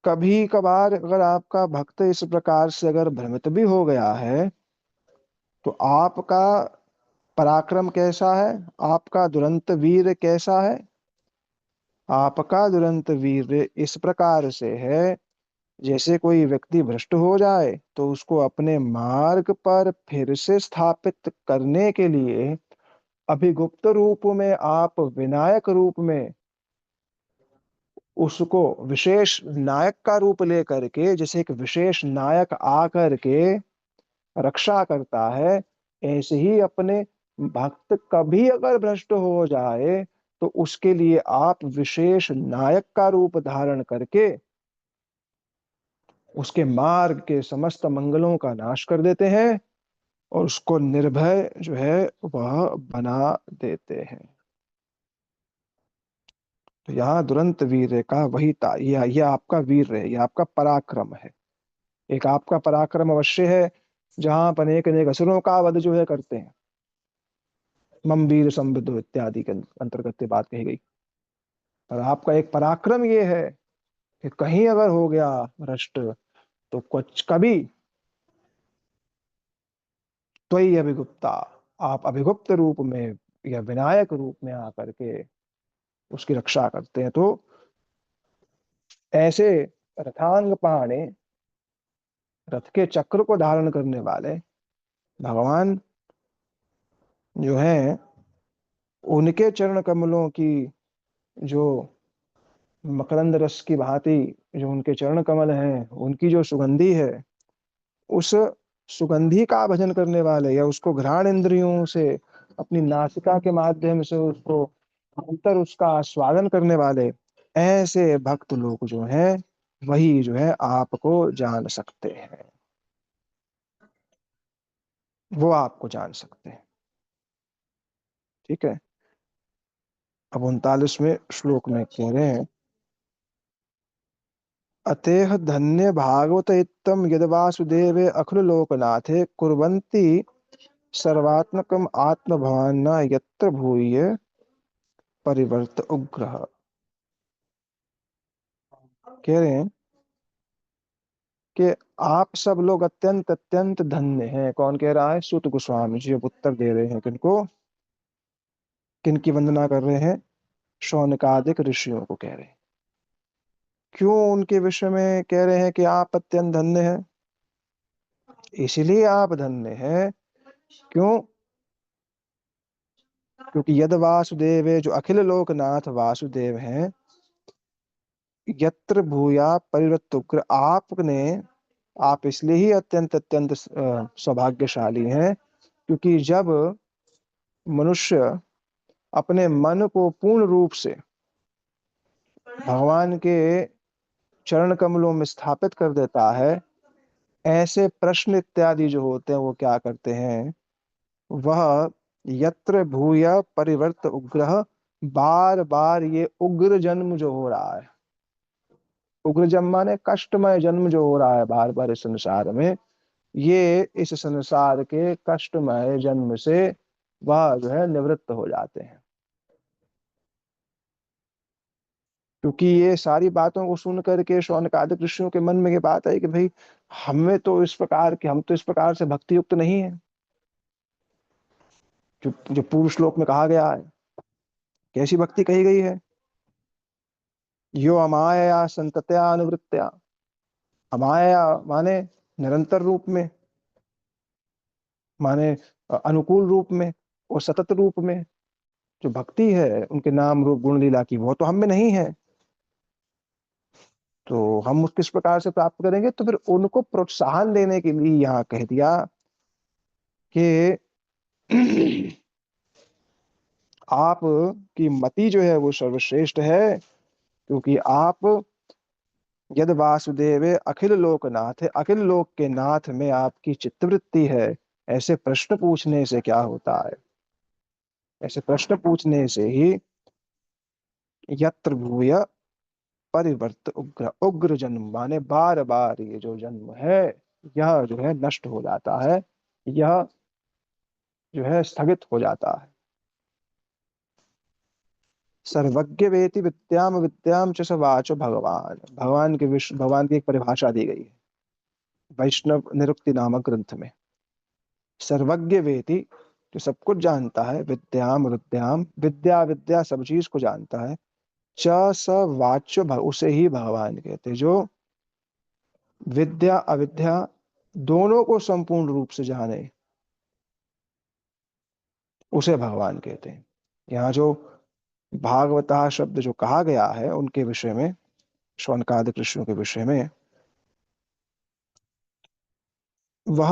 कभी कभार अगर आपका भक्त इस प्रकार से अगर भ्रमित भी हो गया है, तो आपका पराक्रम कैसा है, आपका दुरंत वीर कैसा है? आपका दुरंत वीर इस प्रकार से है, जैसे कोई व्यक्ति भ्रष्ट हो जाए तो उसको अपने मार्ग पर फिर से स्थापित करने के लिए अभिगुप्त रूप में आप विनायक रूप में उसको विशेष नायक का रूप लेकर के, जैसे एक विशेष नायक आकर के रक्षा करता है, ऐसे ही अपने भक्त कभी अगर भ्रष्ट हो जाए तो उसके लिए आप विशेष नायक का रूप धारण करके उसके मार्ग के समस्त मंगलों का नाश कर देते हैं और उसको निर्भय जो है वह बना देते हैं। तो यहाँ दुरंत वीर का वही था, यह आपका वीर है, यह आपका पराक्रम है। एक आपका पराक्रम अवश्य है जहां आप अनेक अनेक असुरों का वध जो है करते हैं, मम वीर संविदो इत्यादि के अंतर्गत ये बात कही गई। और आपका एक पराक्रम ये है कि कहीं अगर हो गया भ्रष्ट तो कुछ कभी त्वयि अभिगुप्ता, आप अभिगुप्त रूप में या विनायक रूप में आकर के उसकी रक्षा करते हैं। तो ऐसे रथांग पाणे, रथ के चक्र को धारण करने वाले भगवान जो है, उनके चरण कमलों की जो मकरंद रस की भांति जो उनके चरण कमल हैं, उनकी जो सुगंधी है, उस सुगंधी का भजन करने वाले या उसको घ्राण इंद्रियों से अपनी नासिका के माध्यम से उसको अंतर उसका आस्वादन करने वाले ऐसे भक्त लोग जो हैं, वही जो है आपको जान सकते हैं, वो आपको जान सकते हैं। ठीक है। अब 39वें श्लोक में कह रहे हैं, अतेह धन्य भागवत इत्तम यद वासुदेवे अखिल लोकनाथे कुर्वन्ति सर्वात्मकम आत्मभावना यत्र भूय परिवर्त उग्रह। कह रहे हैं कि आप सब लोग अत्यंत अत्यंत धन्य हैं। कौन कह रहा है? सूत गोस्वामी जी अब उत्तर दे रहे हैं। किनको, किनकी वंदना कर रहे हैं? शौनकादिक ऋषियों को कह रहे हैं। क्यों उनके विषय में कह रहे हैं कि आप अत्यंत धन्य हैं? इसलिए आप धन्य हैं क्यों? क्योंकि यद वासुदेव, जो अखिल लोकनाथ वासुदेव हैं, यत्र भूया परिवृत्त उग्र, आप इसलिए ही अत्यंत अत्यंत सौभाग्यशाली हैं क्योंकि जब मनुष्य अपने मन को पूर्ण रूप से भगवान के चरण कमलों में स्थापित कर देता है, ऐसे प्रश्न इत्यादि जो होते हैं वो क्या करते हैं, वह यत्र भूय परिवर्त उग्रह, बार बार ये उग्र जन्म जो हो रहा है, उग्र जन्म माने कष्टमय जन्म जो हो रहा है बार बार इस संसार में, ये इस संसार के कष्टमय जन्म से वह जो है निवृत्त हो जाते हैं। क्योंकि ये सारी बातों को सुन करके शौनकादिक ऋषियों के मन में ये बात आई कि भाई हमें तो इस प्रकार के, हम तो इस प्रकार से भक्ति युक्त नहीं है जो जो पूर्व श्लोक में कहा गया है। कैसी भक्ति कही गई है? यो अमाया संतत्या अनुवृत्त्या, अमाया माने निरंतर रूप में, माने अनुकूल रूप में और सतत रूप में जो भक्ति है उनके नाम रूप गुण लीला की, वो तो हम में नहीं है। तो हम किस प्रकार से प्राप्त करेंगे? तो फिर उनको प्रोत्साहन देने के लिए यहाँ कह दिया कि आप की मति जो है वो सर्वश्रेष्ठ है, क्योंकि आप यद वासुदेव अखिल लोकनाथ है, अखिल लोक के नाथ में आपकी चित्तवृत्ति है। ऐसे प्रश्न पूछने से क्या होता है? ऐसे प्रश्न पूछने से ही यत्र भूय परिवर्त उग्र, उग्र जन्म माने बार बार ये जो जन्म है यह जो है नष्ट हो जाता है, यह जो है स्थगित हो जाता है। सर्वज्ञ वेति विद्याम विद्याम च स वाच भगवान। भगवान की एक परिभाषा दी गई है वैष्णव निरुक्ति नामक ग्रंथ में। सर्वज्ञ वेति जो सब कुछ जानता है, विद्याम विद्याम, विद्या विद्या सब चीज को जानता है, च स वाच्य उसे ही भगवान कहते हैं। जो विद्या अविद्या दोनों को संपूर्ण रूप से जाने उसे भगवान कहते हैं। यहाँ जो भागवता शब्द जो कहा गया है उनके विषय में, शौनकादिक ऋषियों के विषय में, वह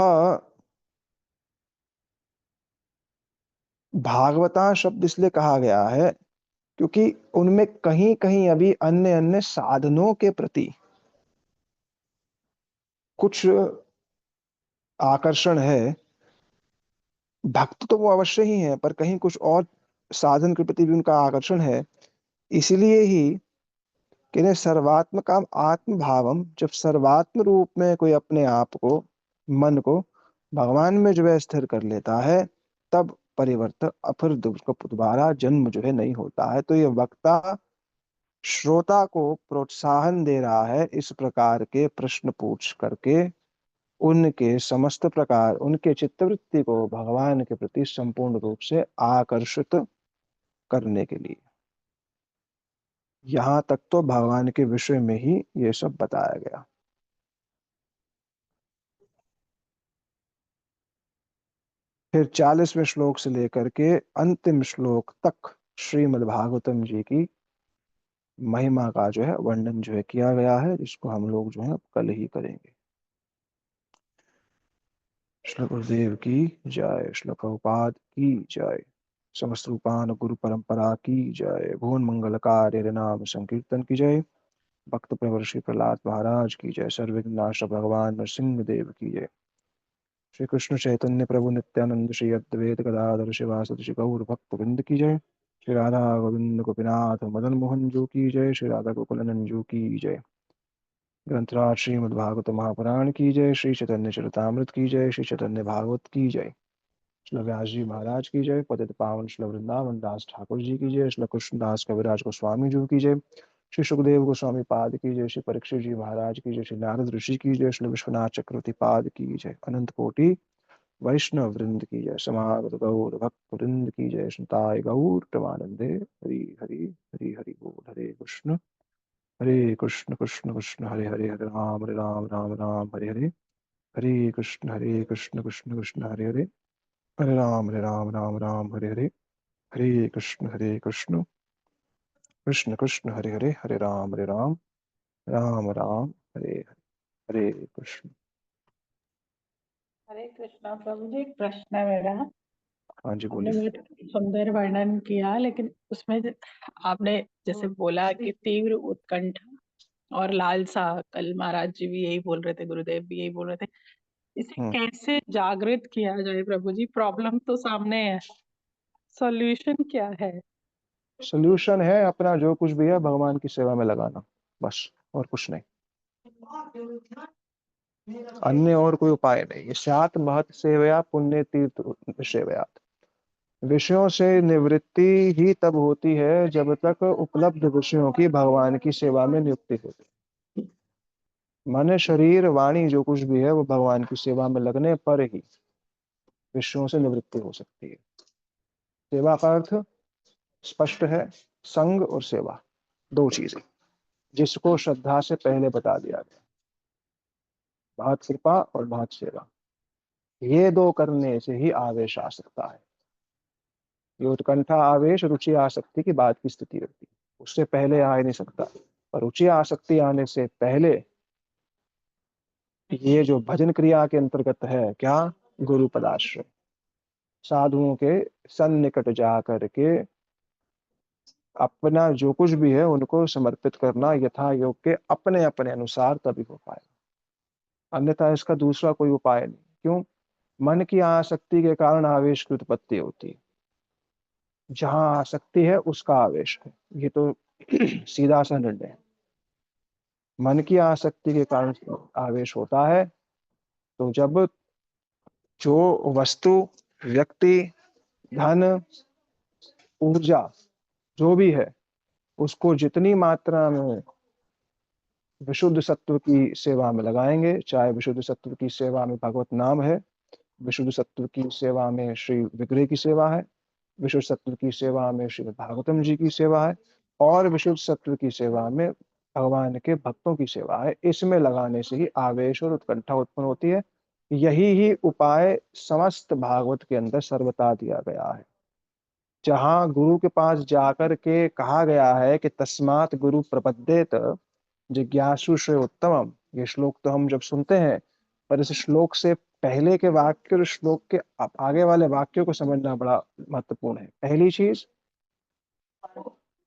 भागवता शब्द इसलिए कहा गया है क्योंकि उनमें कहीं कहीं अभी अन्य अन्य साधनों के प्रति कुछ आकर्षण है। भक्त तो वो अवश्य ही है, पर कहीं कुछ और साधन के प्रति भी उनका आकर्षण है। इसलिए ही कि सर्वात्मकम आत्म भावम, जब सर्वात्म रूप में कोई अपने आप को, मन को भगवान में जो है स्थिर कर लेता है, तब परिवर्तन फिर दोबारा जन्म जो है नहीं होता है। तो ये वक्ता श्रोता को प्रोत्साहन दे रहा है इस प्रकार के प्रश्न पूछ करके उनके समस्त प्रकार उनके चित्तवृत्ति को भगवान के प्रति संपूर्ण रूप से आकर्षित करने के लिए। यहाँ तक तो भगवान के विषय में ही ये सब बताया गया। फिर 40वें श्लोक से लेकर के अंतिम श्लोक तक श्रीमद् भागवतम जी की महिमा का जो है वर्णन जो है किया गया है, जिसको हम लोग जो है कल ही करेंगे। श्री गुरुदेव की जय, श्री प्रभुपाद की जय, समस्त रूपान गुरु परंपरा की जय, भुवन मंगलकार नाम संकीर्तन की जय, भक्त प्रवर श्री प्रहलाद महाराज की जय, सर्वविघ्नाश भगवान नरसिंह देव की जय। श्री कृष्ण चैतन्य प्रभु नित्यानंद श्री अद्वैत गदाधर शिवासदि श्री गौर भक्त वृंद की जय। श्री राधा गोविंद गोपीनाथ मदन मोहन जो की जय, श्री राधा गोकुलनंद जो की जय। ग्रंथराज श्रीमद् भागवत महापुराण की जय, श्री चैतन्य चरितामृत की जय, श्री चैतन्य भागवत की जय, श्री व्यास जी महाराज की जय, पतित पावन श्री वृंदावन दास ठाकुर जी की जय, श्री कृष्णदास कविराज गोस्वामी जी की जय, श्री सुखदेव गोस्वामी पाद की जय, श्री परीक्षित जी महाराज की जय, श्री नारद ऋषि की जय, श्री विश्वनाथ चक्रवर्ती पाद की जय, अनंत कोटि वैष्णव वृंद की जय, समागत गौर भक्त वृंद की जय, संताय गौर प्रमानंदे। हरि हरि हरि हरि बोल। हरे कृष्ण कृष्ण कृष्ण हरे हरे, हरे राम राम राम हरे हरे, हरे कृष्ण कृष्ण कृष्ण हरे हरे, हरे राम राम राम हरे हरे, हरे कृष्ण कृष्ण कृष्ण हरे हरे, हरे राम राम राम हरे हरे, हरे कृष्ण। हरे कृष्णा प्रभु जी, एक प्रश्न है मेरा। हाँ जी आपने बोलिए। बहुत सुंदर वर्णन किया, लेकिन उसमें आपने जैसे बोला कि तीव्र उत्कंठा और लालसा, कल महाराज जी भी यही बोल रहे थे, गुरुदेव भी यही बोल रहे थे, इसे कैसे जागृत किया जाए प्रभु जी? प्रॉब्लम तो सामने है, सॉल्यूशन क्या है? सोल्यूशन है अपना जो कुछ भी है भगवान की सेवा में लगाना, बस, और कुछ नहीं। अन्य और कोई उपाय नहीं। स्यात् महत् सेवया पुण्य तीर्थ सेवयात्। विषयों से निवृत्ति ही तब होती है जब तक उपलब्ध विषयों की भगवान की सेवा में नियुक्ति होती है। मन शरीर वाणी जो कुछ भी है वो भगवान की सेवा में लगने पर ही विषयों से निवृत्ति हो सकती है। सेवा का अर्थ स्पष्ट है, संग और सेवा, दो चीजें जिसको श्रद्धा से पहले बता दिया गया। भात कृपा और भात सेवा, ये दो करने से ही आवेश आ सकता है। ये उत्कंठा आवेश रुचि आसक्ति की बात की स्थिति रहती है, उससे पहले आ ही नहीं सकता। पर रुचि आसक्ति आने से पहले ये जो भजन क्रिया के अंतर्गत है क्या, गुरु पदाश्रय, साधुओं के सन्निकट जा करके अपना जो कुछ भी है उनको समर्पित करना यथा योग के अपने अपने अनुसार, तभी हो पाएगा। अन्यथा इसका दूसरा कोई उपाय नहीं। क्यों? मन की आसक्ति के कारण आवेश की उत्पत्ति होती है। जहां आसक्ति है उसका आवेश है, ये तो सीधा सा निर्णय है। मन की आसक्ति के कारण आवेश होता है। तो जब जो वस्तु, व्यक्ति, धन, ऊर्जा जो भी है उसको जितनी मात्रा में विशुद्ध सत्व की सेवा में लगाएंगे, चाहे विशुद्ध सत्व की सेवा में भगवत नाम है, विशुद्ध सत्व की सेवा में श्री विग्रह की सेवा है, विशुद्ध सत्व की सेवा में श्री भागवतम जी की सेवा है, और विशुद्ध सत्व की सेवा में भगवान के भक्तों की सेवा है, इसमें लगाने से ही आवेश और उत्कंठा उत्पन्न होती है। यही ही उपाय समस्त भागवत के अंदर सर्वथा दिया गया है। जहां गुरु के पास जाकर के कहा गया है कि तस्मात् गुरु प्रपद्येत जिज्ञासु श्रेय उत्तमम, ये श्लोक तो हम जब सुनते हैं, पर इस श्लोक से पहले के वाक्य और श्लोक के आगे वाले वाक्यों को समझना बड़ा महत्वपूर्ण है। पहली चीज,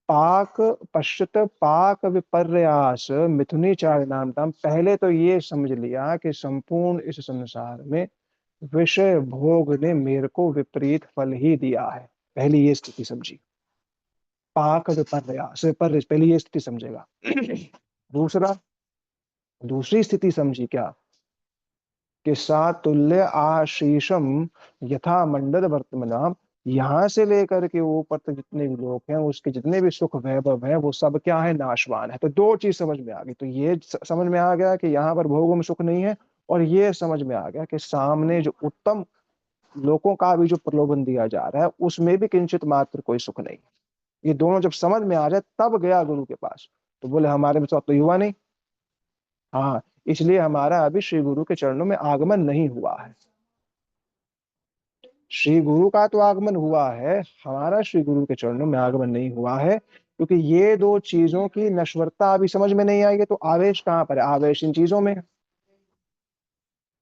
पाक पश्चित पाक विपर्यास मिथुनी चारणाम। पहले तो ये समझ लिया कि संपूर्ण इस संसार में विषय भोग ने मेरे को विपरीत फल ही दिया है। पहली ये स्थिति समझी, पाक विपर्यास, विपर्य पहली ये स्थिति समझेगा। दूसरी स्थिति समझी क्या, कि सातुल्य आशीषम यथा मंडल वर्तमानम, यहां से लेकर के ऊपर तक जितने भी लोग हैं, उसके जितने भी सुख वैभव हैं, वो सब क्या है, नाशवान है। तो दो चीज समझ में आ गई। तो ये समझ में आ गया कि यहाँ पर भोगों में सुख नहीं है, और ये समझ में आ गया कि सामने जो उत्तम लोगों का भी जो प्रलोभन दिया जा रहा है, उसमें भी किंचित मात्र कोई सुख नहीं। ये दोनों जब समझ में आ जाए, तब गया गुरु के पास। तो बोले हमारे में तो युवा नहीं, हाँ, इसलिए हमारा अभी श्री गुरु के चरणों में आगमन नहीं हुआ है। श्री गुरु का तो आगमन हुआ है, हमारा श्री गुरु के चरणों में आगमन नहीं हुआ है, क्योंकि ये दो चीजों की नश्वरता अभी समझ में नहीं आएगी। तो आवेश कहाँ पर है? आवेश इन चीजों में है,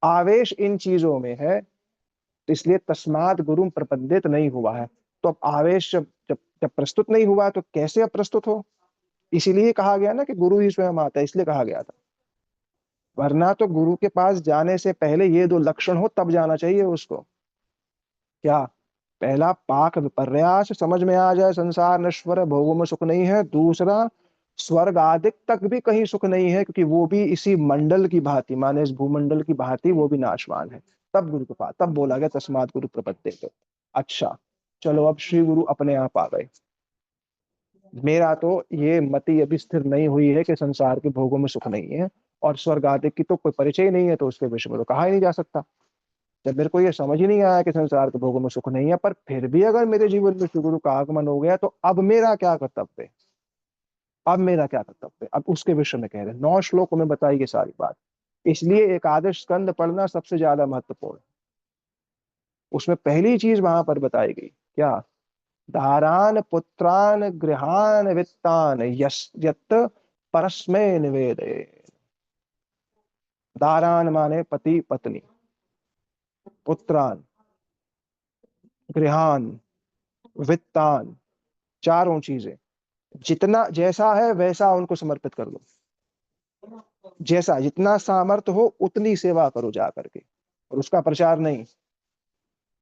आवेश इन चीजों में है, तो इसलिए तस्मात् गुरु प्रपद्येत नहीं हुआ है। तो अब आवेश जब जब जब प्रस्तुत नहीं हुआ, तो कैसे अब प्रस्तुत हो? इसीलिए कहा गया ना कि गुरु ही स्वयं आता है, इसलिए कहा गया था। वरना तो गुरु के पास जाने से पहले ये दो लक्षण हो, तब जाना चाहिए उसको। क्या? पहला, पाक विपर्यास, समझ में आ जाए संसार नश्वर है, भोगों में सुख नहीं है। दूसरा, स्वर्ग आदि तक भी कहीं सुख नहीं है, क्योंकि वो भी इसी मंडल की भांति, माने इस भूमंडल की भांति वो भी नाशवान है। तब गुरु के पास, तब बोला गया तस्मात् गुरु प्रपद्येत। अच्छा, चलो अब श्री गुरु अपने आप आ गए। मेरा तो ये मति अभी स्थिर नहीं हुई है कि संसार के भोगों में सुख नहीं है, और स्वर्ग आदि की तो कोई परिचय नहीं है, तो उसके विषय में तो कहा ही नहीं जा सकता। जब मेरे को ये समझ ही नहीं आया कि संसार के भोगों में सुख नहीं है, पर फिर भी अगर मेरे जीवन में श्री गुरु का आगमन हो गया, तो अब मेरा क्या कर्तव्य? अब मेरा क्या कर्तव्य? अब उसके विषय में कह रहे हैं। 9 श्लोकों में बताई ये सारी बात। इसलिए एकादश स्कंद पढ़ना सबसे ज्यादा महत्वपूर्ण। उसमें पहली चीज वहां पर बताई गई क्या? दारान पुत्रान गृहान वित्तान यत् परस्मै निवेदे। दारान माने पति पत्नी, पुत्रान, गृहान, वित्तान, चारों चीजें, जितना जैसा है वैसा उनको समर्पित कर दो। जैसा जितना सामर्थ्य हो उतनी सेवा करो जा करके, और उसका प्रचार नहीं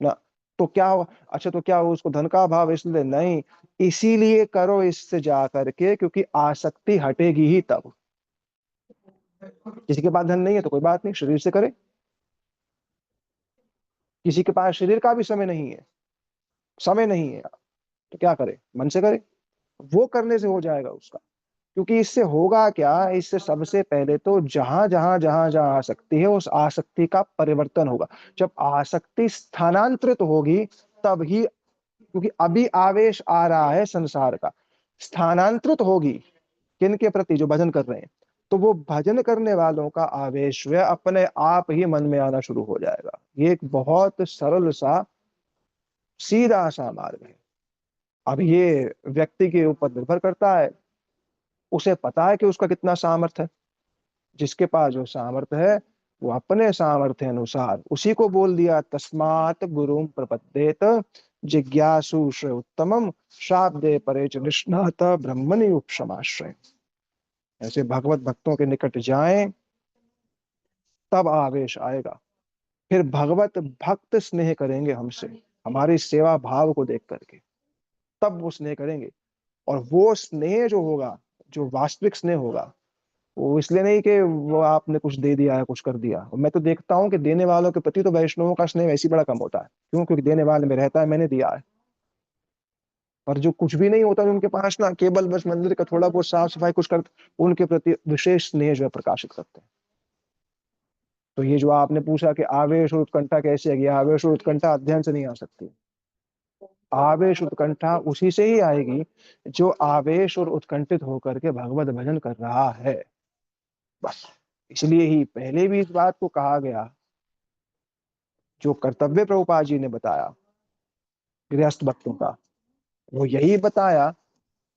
ना। तो क्या हो? अच्छा, तो क्या हो, उसको धन का अभाव इसलिए नहीं, इसीलिए करो इससे जा करके, क्योंकि आसक्ति हटेगी ही तब। किसी के पास धन नहीं है तो कोई बात नहीं, शरीर से करे। किसी के पास शरीर का भी समय नहीं है, समय नहीं है, तो क्या करे? मन से करे। वो करने से हो जाएगा उसका। क्योंकि इससे होगा क्या? इससे सबसे पहले तो जहां जहां जहां जहां आसक्ति है, उस आसक्ति का परिवर्तन होगा। जब आसक्ति स्थानांतरित होगी तब ही, क्योंकि अभी आवेश आ रहा है संसार का, स्थानांतरित होगी किन के प्रति? जो भजन कर रहे हैं। तो वो भजन करने वालों का आवेश वह अपने आप ही मन में आना शुरू हो जाएगा। ये एक बहुत सरल सा सीधा सा मार्ग है। अब ये व्यक्ति के ऊपर निर्भर करता है, उसे पता है कि उसका कितना सामर्थ्य है। जिसके पास जो सामर्थ्य है, वो अपने सामर्थ्य अनुसार उसी को बोल दिया, तस्मात् गुरुम प्रपद्येत जिज्ञासु श्रेय उत्तमम शाब्दे परे च निष्णात ब्रह्मणि उपशमाश्रय। ऐसे भगवत भक्तों के निकट जाएं, तब आवेश आएगा। फिर भगवत भक्त स्नेह करेंगे हमसे, हमारी सेवा भाव को देख करके, तब वो स्नेह करेंगे। और वो स्नेह जो होगा, जो वास्तविक स्नेह होगा, वो इसलिए नहीं कि वो आपने कुछ दे दिया है, कुछ कर दिया। और मैं तो देखता हूँ कि देने वालों के प्रति तो वैष्णवों का स्नेह वैसे बड़ा कम होता है। क्यों? क्योंकि देने वाले में रहता है मैंने दिया है। पर जो कुछ भी नहीं होता उनके पास ना, केवल बस मंदिर का थोड़ा बहुत साफ सफाई कुछ कर, उनके प्रति विशेष स्नेह जो है प्रकाशित करते हैं। तो ये जो आपने पूछा कि आवेश और उत्कंठा कैसे आएगी, आवेश और उत्कंठा अध्ययन से नहीं आ सकती। आवेश उत्कंठा उसी से ही आएगी जो आवेश और उत्कंठित होकर के भगवत भजन कर रहा है, बस। इसलिए ही पहले भी इस बात को कहा गया, जो कर्तव्य प्रभुपाद जी ने बताया गृहस्थ भक्तों का, वो यही बताया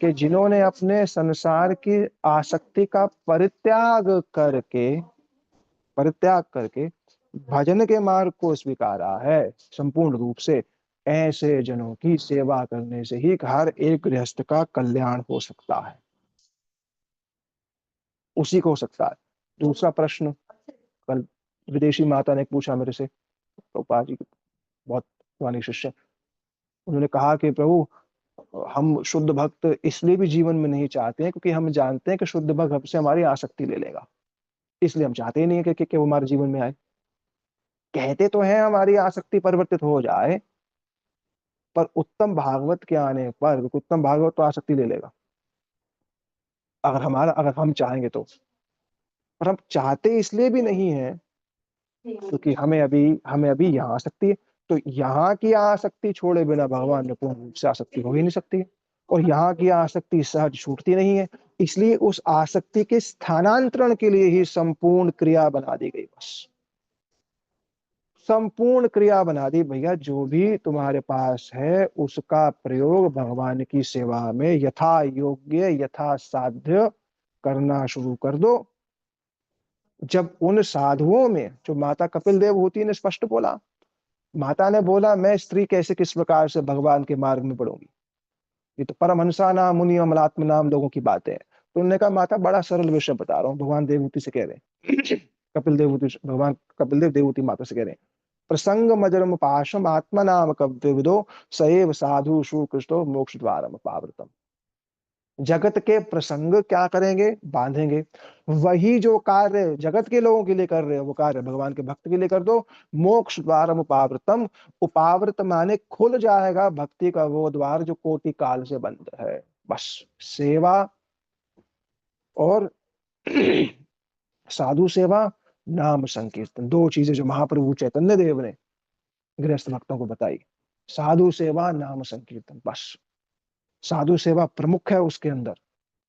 कि जिन्होंने अपने संसार की आसक्ति का परित्याग करके भजन के मार्ग को स्वीकारा है संपूर्ण रूप से, ऐसे जनों की सेवा करने से ही हर एक गृहस्थ का कल्याण हो सकता है, उसी को हो सकता है। दूसरा प्रश्न कल विदेशी माता ने पूछा मेरे से, प्रभुपाद जी की बहुत पुरानी शिष्य, उन्होंने कहा कि प्रभु हम शुद्ध भक्त इसलिए भी जीवन में नहीं चाहते हैं क्योंकि हम जानते हैं कि शुद्ध भक्त हमसे हमारी आसक्ति ले लेगा, इसलिए हम चाहते ही नहीं है कि वो हमारे जीवन में आए। कहते तो हैं हमारी आसक्ति परिवर्तित हो जाए, पर उत्तम भागवत के आने पर, उत्तम भागवत तो आसक्ति ले लेगा अगर हम चाहेंगे तो। पर हम चाहते इसलिए भी नहीं है क्योंकि हमें अभी यहाँ आसक्ति है, तो यहाँ की आसक्ति छोड़े बिना भगवान में पूर्ण रूप से आसक्ति हो ही नहीं सकती, और यहाँ की आसक्ति सहज छूटती नहीं है, इसलिए उस आसक्ति के स्थानांतरण के लिए ही संपूर्ण क्रिया बना दी गई। बस संपूर्ण क्रिया बना दी भैया, जो भी तुम्हारे पास है उसका प्रयोग भगवान की सेवा में यथा योग्य यथा साध्य करना शुरू कर दो। जब उन साधुओं में जो माता कपिल देवहूति ने स्पष्ट बोला, माता ने बोला मैं स्त्री कैसे किस प्रकार से भगवान के मार्ग में बढ़ूंगी, ये तो परमहंसा नाम मुनि अमलात्म नाम लोगों की बातें हैं। तो उन्होंने कहा माता बड़ा सरल विषय बता रहा हूँ, भगवान देवहूति से कह रहे हैं भगवान कपिल देव देवहूति माता से कह रहे हैं, प्रसंग मजरम पाशम आत्मा नाम कव्य विदो सएव साधु सुकृष्टो मोक्ष द्वारम पावृतम। जगत के प्रसंग क्या करेंगे, बांधेंगे। वही जो कार्य जगत के लोगों के लिए कर रहे हो वो कार्य भगवान के भक्त के लिए कर दो। मोक्ष द्वारम उपावृतम, उपावृत माने खुल जाएगा भक्ति का वो द्वार जो कोटि काल से बंद है। बस सेवा और साधु सेवा, नाम संकीर्तन, दो चीजें जो महाप्रभु चैतन्य देव ने गृहस्थ भक्तों को बताई, साधु सेवा नाम संकीर्तन, बस। साधु सेवा प्रमुख है उसके अंदर।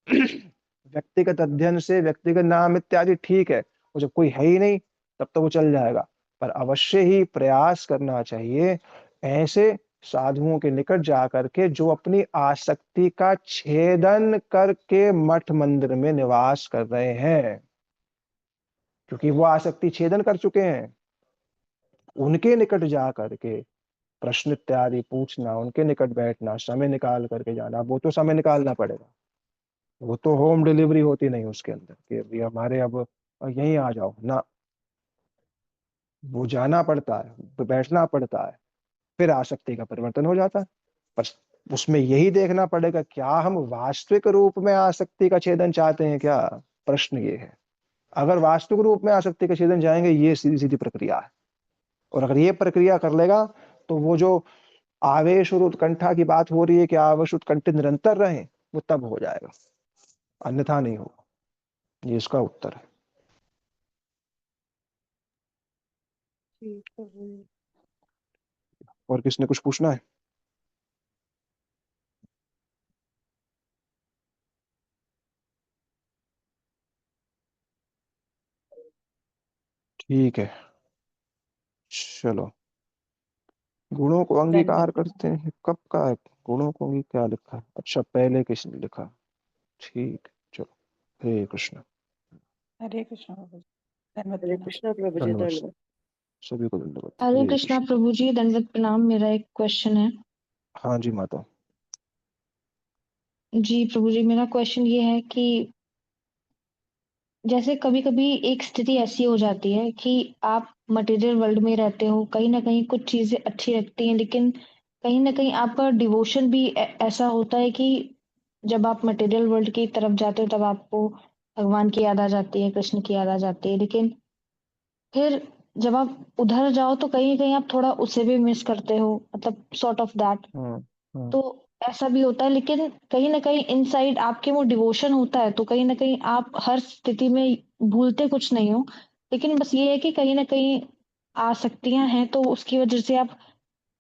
व्यक्तिगत अध्ययन से व्यक्तिगत नाम इत्यादि ठीक है, वो जब कोई है ही नहीं तब तो वो चल जाएगा, पर अवश्य ही प्रयास करना चाहिए ऐसे साधुओं के निकट जाकर के जो अपनी आसक्ति का छेदन करके मठ मंदिर में निवास कर रहे हैं, क्योंकि वो आसक्ति छेदन कर चुके हैं। उनके निकट जा करके प्रश्न इत्यादि पूछना, उनके निकट बैठना, समय निकाल करके जाना, वो तो समय निकालना पड़ेगा, वो तो होम डिलीवरी होती नहीं उसके अंदर कि अभी हमारे अब यहीं आ जाओ ना, वो जाना पड़ता है, बैठना पड़ता है, फिर आसक्ति का परिवर्तन हो जाता है। पर उसमें यही देखना पड़ेगा क्या हम वास्तविक रूप में आसक्ति का छेदन चाहते हैं क्या, प्रश्न ये है। अगर वास्तविक रूप में आसक्ति का छेदन जाएंगे, ये सीधी सीधी प्रक्रिया है, और अगर ये प्रक्रिया कर लेगा तो वो जो आवेश और उत्कंठा की बात हो रही है कि आवेश उत्कंठित निरंतर रहे, वो तब हो जाएगा, अन्यथा नहीं होगा। ये इसका उत्तर है। और किसने कुछ पूछना है? ठीक है, चलो। गुणों को अंगीकार करते हैं, कब का है? गुणों को अंगी क्या लिखा है? अच्छा, पहले किसने लिखा? ठीक, चलो। हरे कृष्ण। हरे कृष्ण प्रभु जी, धन्यवाद हरे प्रणाम। कृष्णा प्रभु जी, धन्यवाद धन्यवाद। सभी को, धन्यवाद। हरे हरे कृष्णा कृष्ण। प्रभु जी, दंडवत प्रणाम। मेरा एक क्वेश्चन है। हाँ जी माता। जी प्रभु जी, मेरा क्वेश्चन ये है कि जैसे कभी-कभी एक स्थिति ऐसी हो जाती है कि आप मटेरियल वर्ल्ड में रहते हो, कहीं न कहीं कुछ चीज़ें अच्छी लगती हैं, लेकिन कहीं न कहीं आपका डिवोशन भी ऐसा होता है कि जब आप मटेरियल वर्ल्ड की तरफ जाते हो तब आपको भगवान की याद आ जाती है, कृष्ण की याद आ जाती है। लेकिन फिर जब आप उधर जाओ तो कहीं न कहीं आप थोड़ा उसे भी मिस करते हो, मतलब सॉर्ट ऑफ दैट। हम्म, तो ऐसा भी होता है, लेकिन कहीं न कहीं इनसाइड आपके वो डिवोशन होता है, तो कहीं न कहीं आप हर स्थिति में भूलते कुछ नहीं हो। लेकिन बस ये है कि कहीं न कहीं आसक्तियाँ हैं, तो उसकी वजह से आप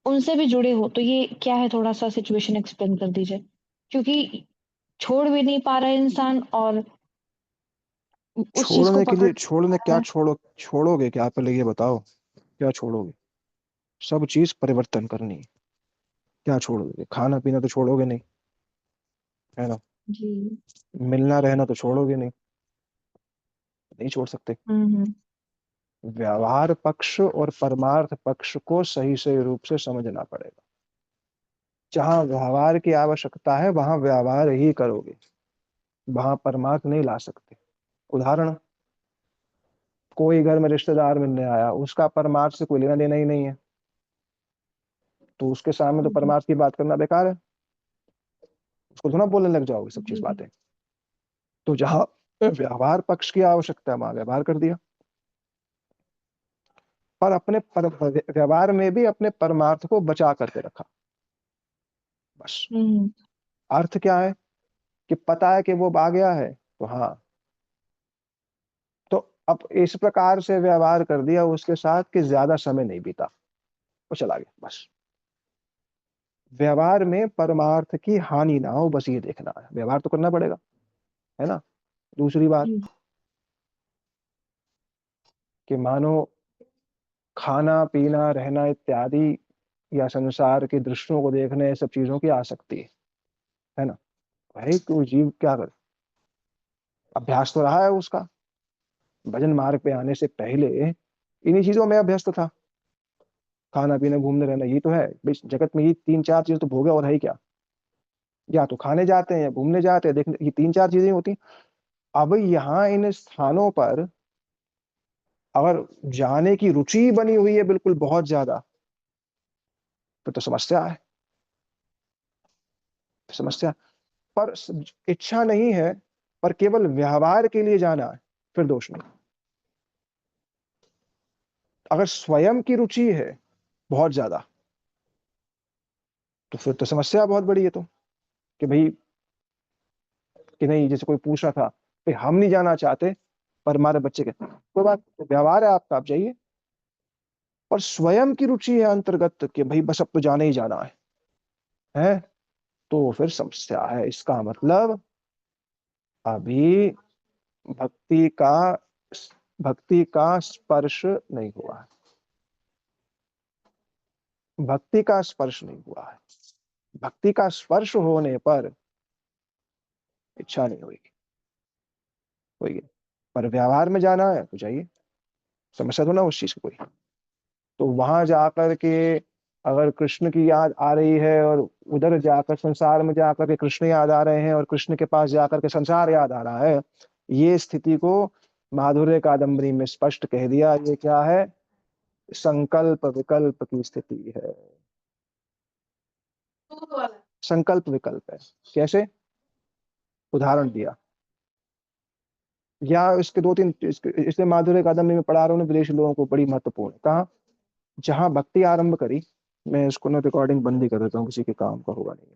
उनसे भी जुड़े हो। तो ये क्या है, थोड़ा-सा सिचुएशन एक्सप्लेन कर दीजिए? क्योंकि छोड़ भी नहीं पा रहा है इंसान और उस चीज़ को छोड़ने के पकड़ लिए छोड़ने रहा क्या है। छोड़ोगे क्या? पहले ये बताओ, क्या छोड़ोगे? सब चीज़ परिवर्तन करनी है। क्या छोड़ोगे? खाना-पीना तो छोड़ोगे नहीं, है ना? जी। मिलना रहना तो छोड़ोगे नहीं, नहीं छोड़ सकते। हुँ, हुँ। व्यवहार पक्ष और परमार्थ पक्ष को सही रूप से समझना पड़ेगा। जहाँ व्यवहार की आवश्यकता है, वहाँ व्यवहार ही करोगे, वहाँ परमार्थ नहीं ला सकते। उदाहरण, कोई घर में रिश्तेदार मिलने आया, उसका परमार्थ से कोई लेना-देना ही नहीं है, तो उसके सामने तो हुँ, हुँ। परमार्थ की बात करना बेकार है। उसको थोड़ा बोलने लग जाओगे सब चीज़ जी। बातें। तो जहाँ व्यवहार पक्ष की आवश्यकता है, वहाँ व्यवहार कर दिया। पर अपने व्यवहार में भी अपने परमार्थ को बचा करके रखा, बस। हुँ, हुँ। अर्थ क्या है कि पता है कि वो आ गया है, तो हाँ, तो अब इस प्रकार से व्यवहार कर दिया उसके साथ कि ज़्यादा समय नहीं बीता, वो चला गया, बस। व्यवहार में परमार्थ की हानि ना हो, बस ये देखना है। व्यवहार तो करना पड़ेगा, है ना? दूसरी बात जी। कि मानो खाना-पीना, रहना इत्यादि या संसार की दृश्यों को देखने, ये सब चीज़ों की आसक्ति है ना? भाई कोई जीव क्या करे? अभ्यास तो रहा है उसका। भजन मार्ग पे आने से पहले इन्हीं चीज़ों में अभ्यस्त था। खाना-पीना, घूमने रहना यही तो है। भई जगत में ये 3-4 चीज़ तो भोग है, और है ही क्या? या तो खाने जाते हैं या घूमने जाते हैं, देखने ये 3-4 चीज़ें होती हैं। अब यहाँ इन स्थानों पर अगर जाने की रुचि बनी हुई है बिल्कुल बहुत ज़्यादा, फिर तो समस्या है, समस्या। पर इच्छा नहीं है, पर केवल व्यवहार के लिए जाना है, फिर दोष नहीं। अगर स्वयं की रुचि है बहुत ज़्यादा, तो फिर तो समस्या बहुत बड़ी है, तो कि भई कि नहीं, जैसे कोई पूछ रहा था, भई हम नहीं जाना चाहते, पर हमारे बच्चे कहते हैं, कोई बात, व्यवहार है आपका, आप जाइए। पर स्वयं की रुचि है अंतर्गत कि भई बस अब तो जाना ही जाना है? तो फिर समस्या है। इसका मतलब अभी भक्ति का भक्ति का स्पर्श नहीं हुआ है। भक्ति का स्पर्श नहीं हुआ है। भक्ति का स्पर्श होने पर इच्छा नहीं होगी, होगी। पर व्यवहार में जाना है तो जाइए, समस्या तो ना उस चीज़ की कोई। तो वहाँ जाकर के अगर कृष्ण की याद आ रही है, और उधर जाकर संसार में जाकर के कृष्ण याद आ रहे हैं, और कृष्ण के पास जाकर के संसार याद आ रहा है, ये स्थिति को माधुर्य कादम्बरी में स्पष्ट कह दिया। ये क्या है? संकल्प विकल्प की स्थिति है। संकल्प विकल्प है। कैसे? उदाहरण दिया, या इसके 2-3 इसलिए माधुर्य कादम्बरी में पढ़ा रहा हूँ विदेशी लोगों को, बड़ी महत्वपूर्ण। कहा, जहाँ भक्ति आरंभ करी, मैं इसको ना रिकॉर्डिंग बंद ही कर देता हूँ, किसी के काम का होगा नहीं।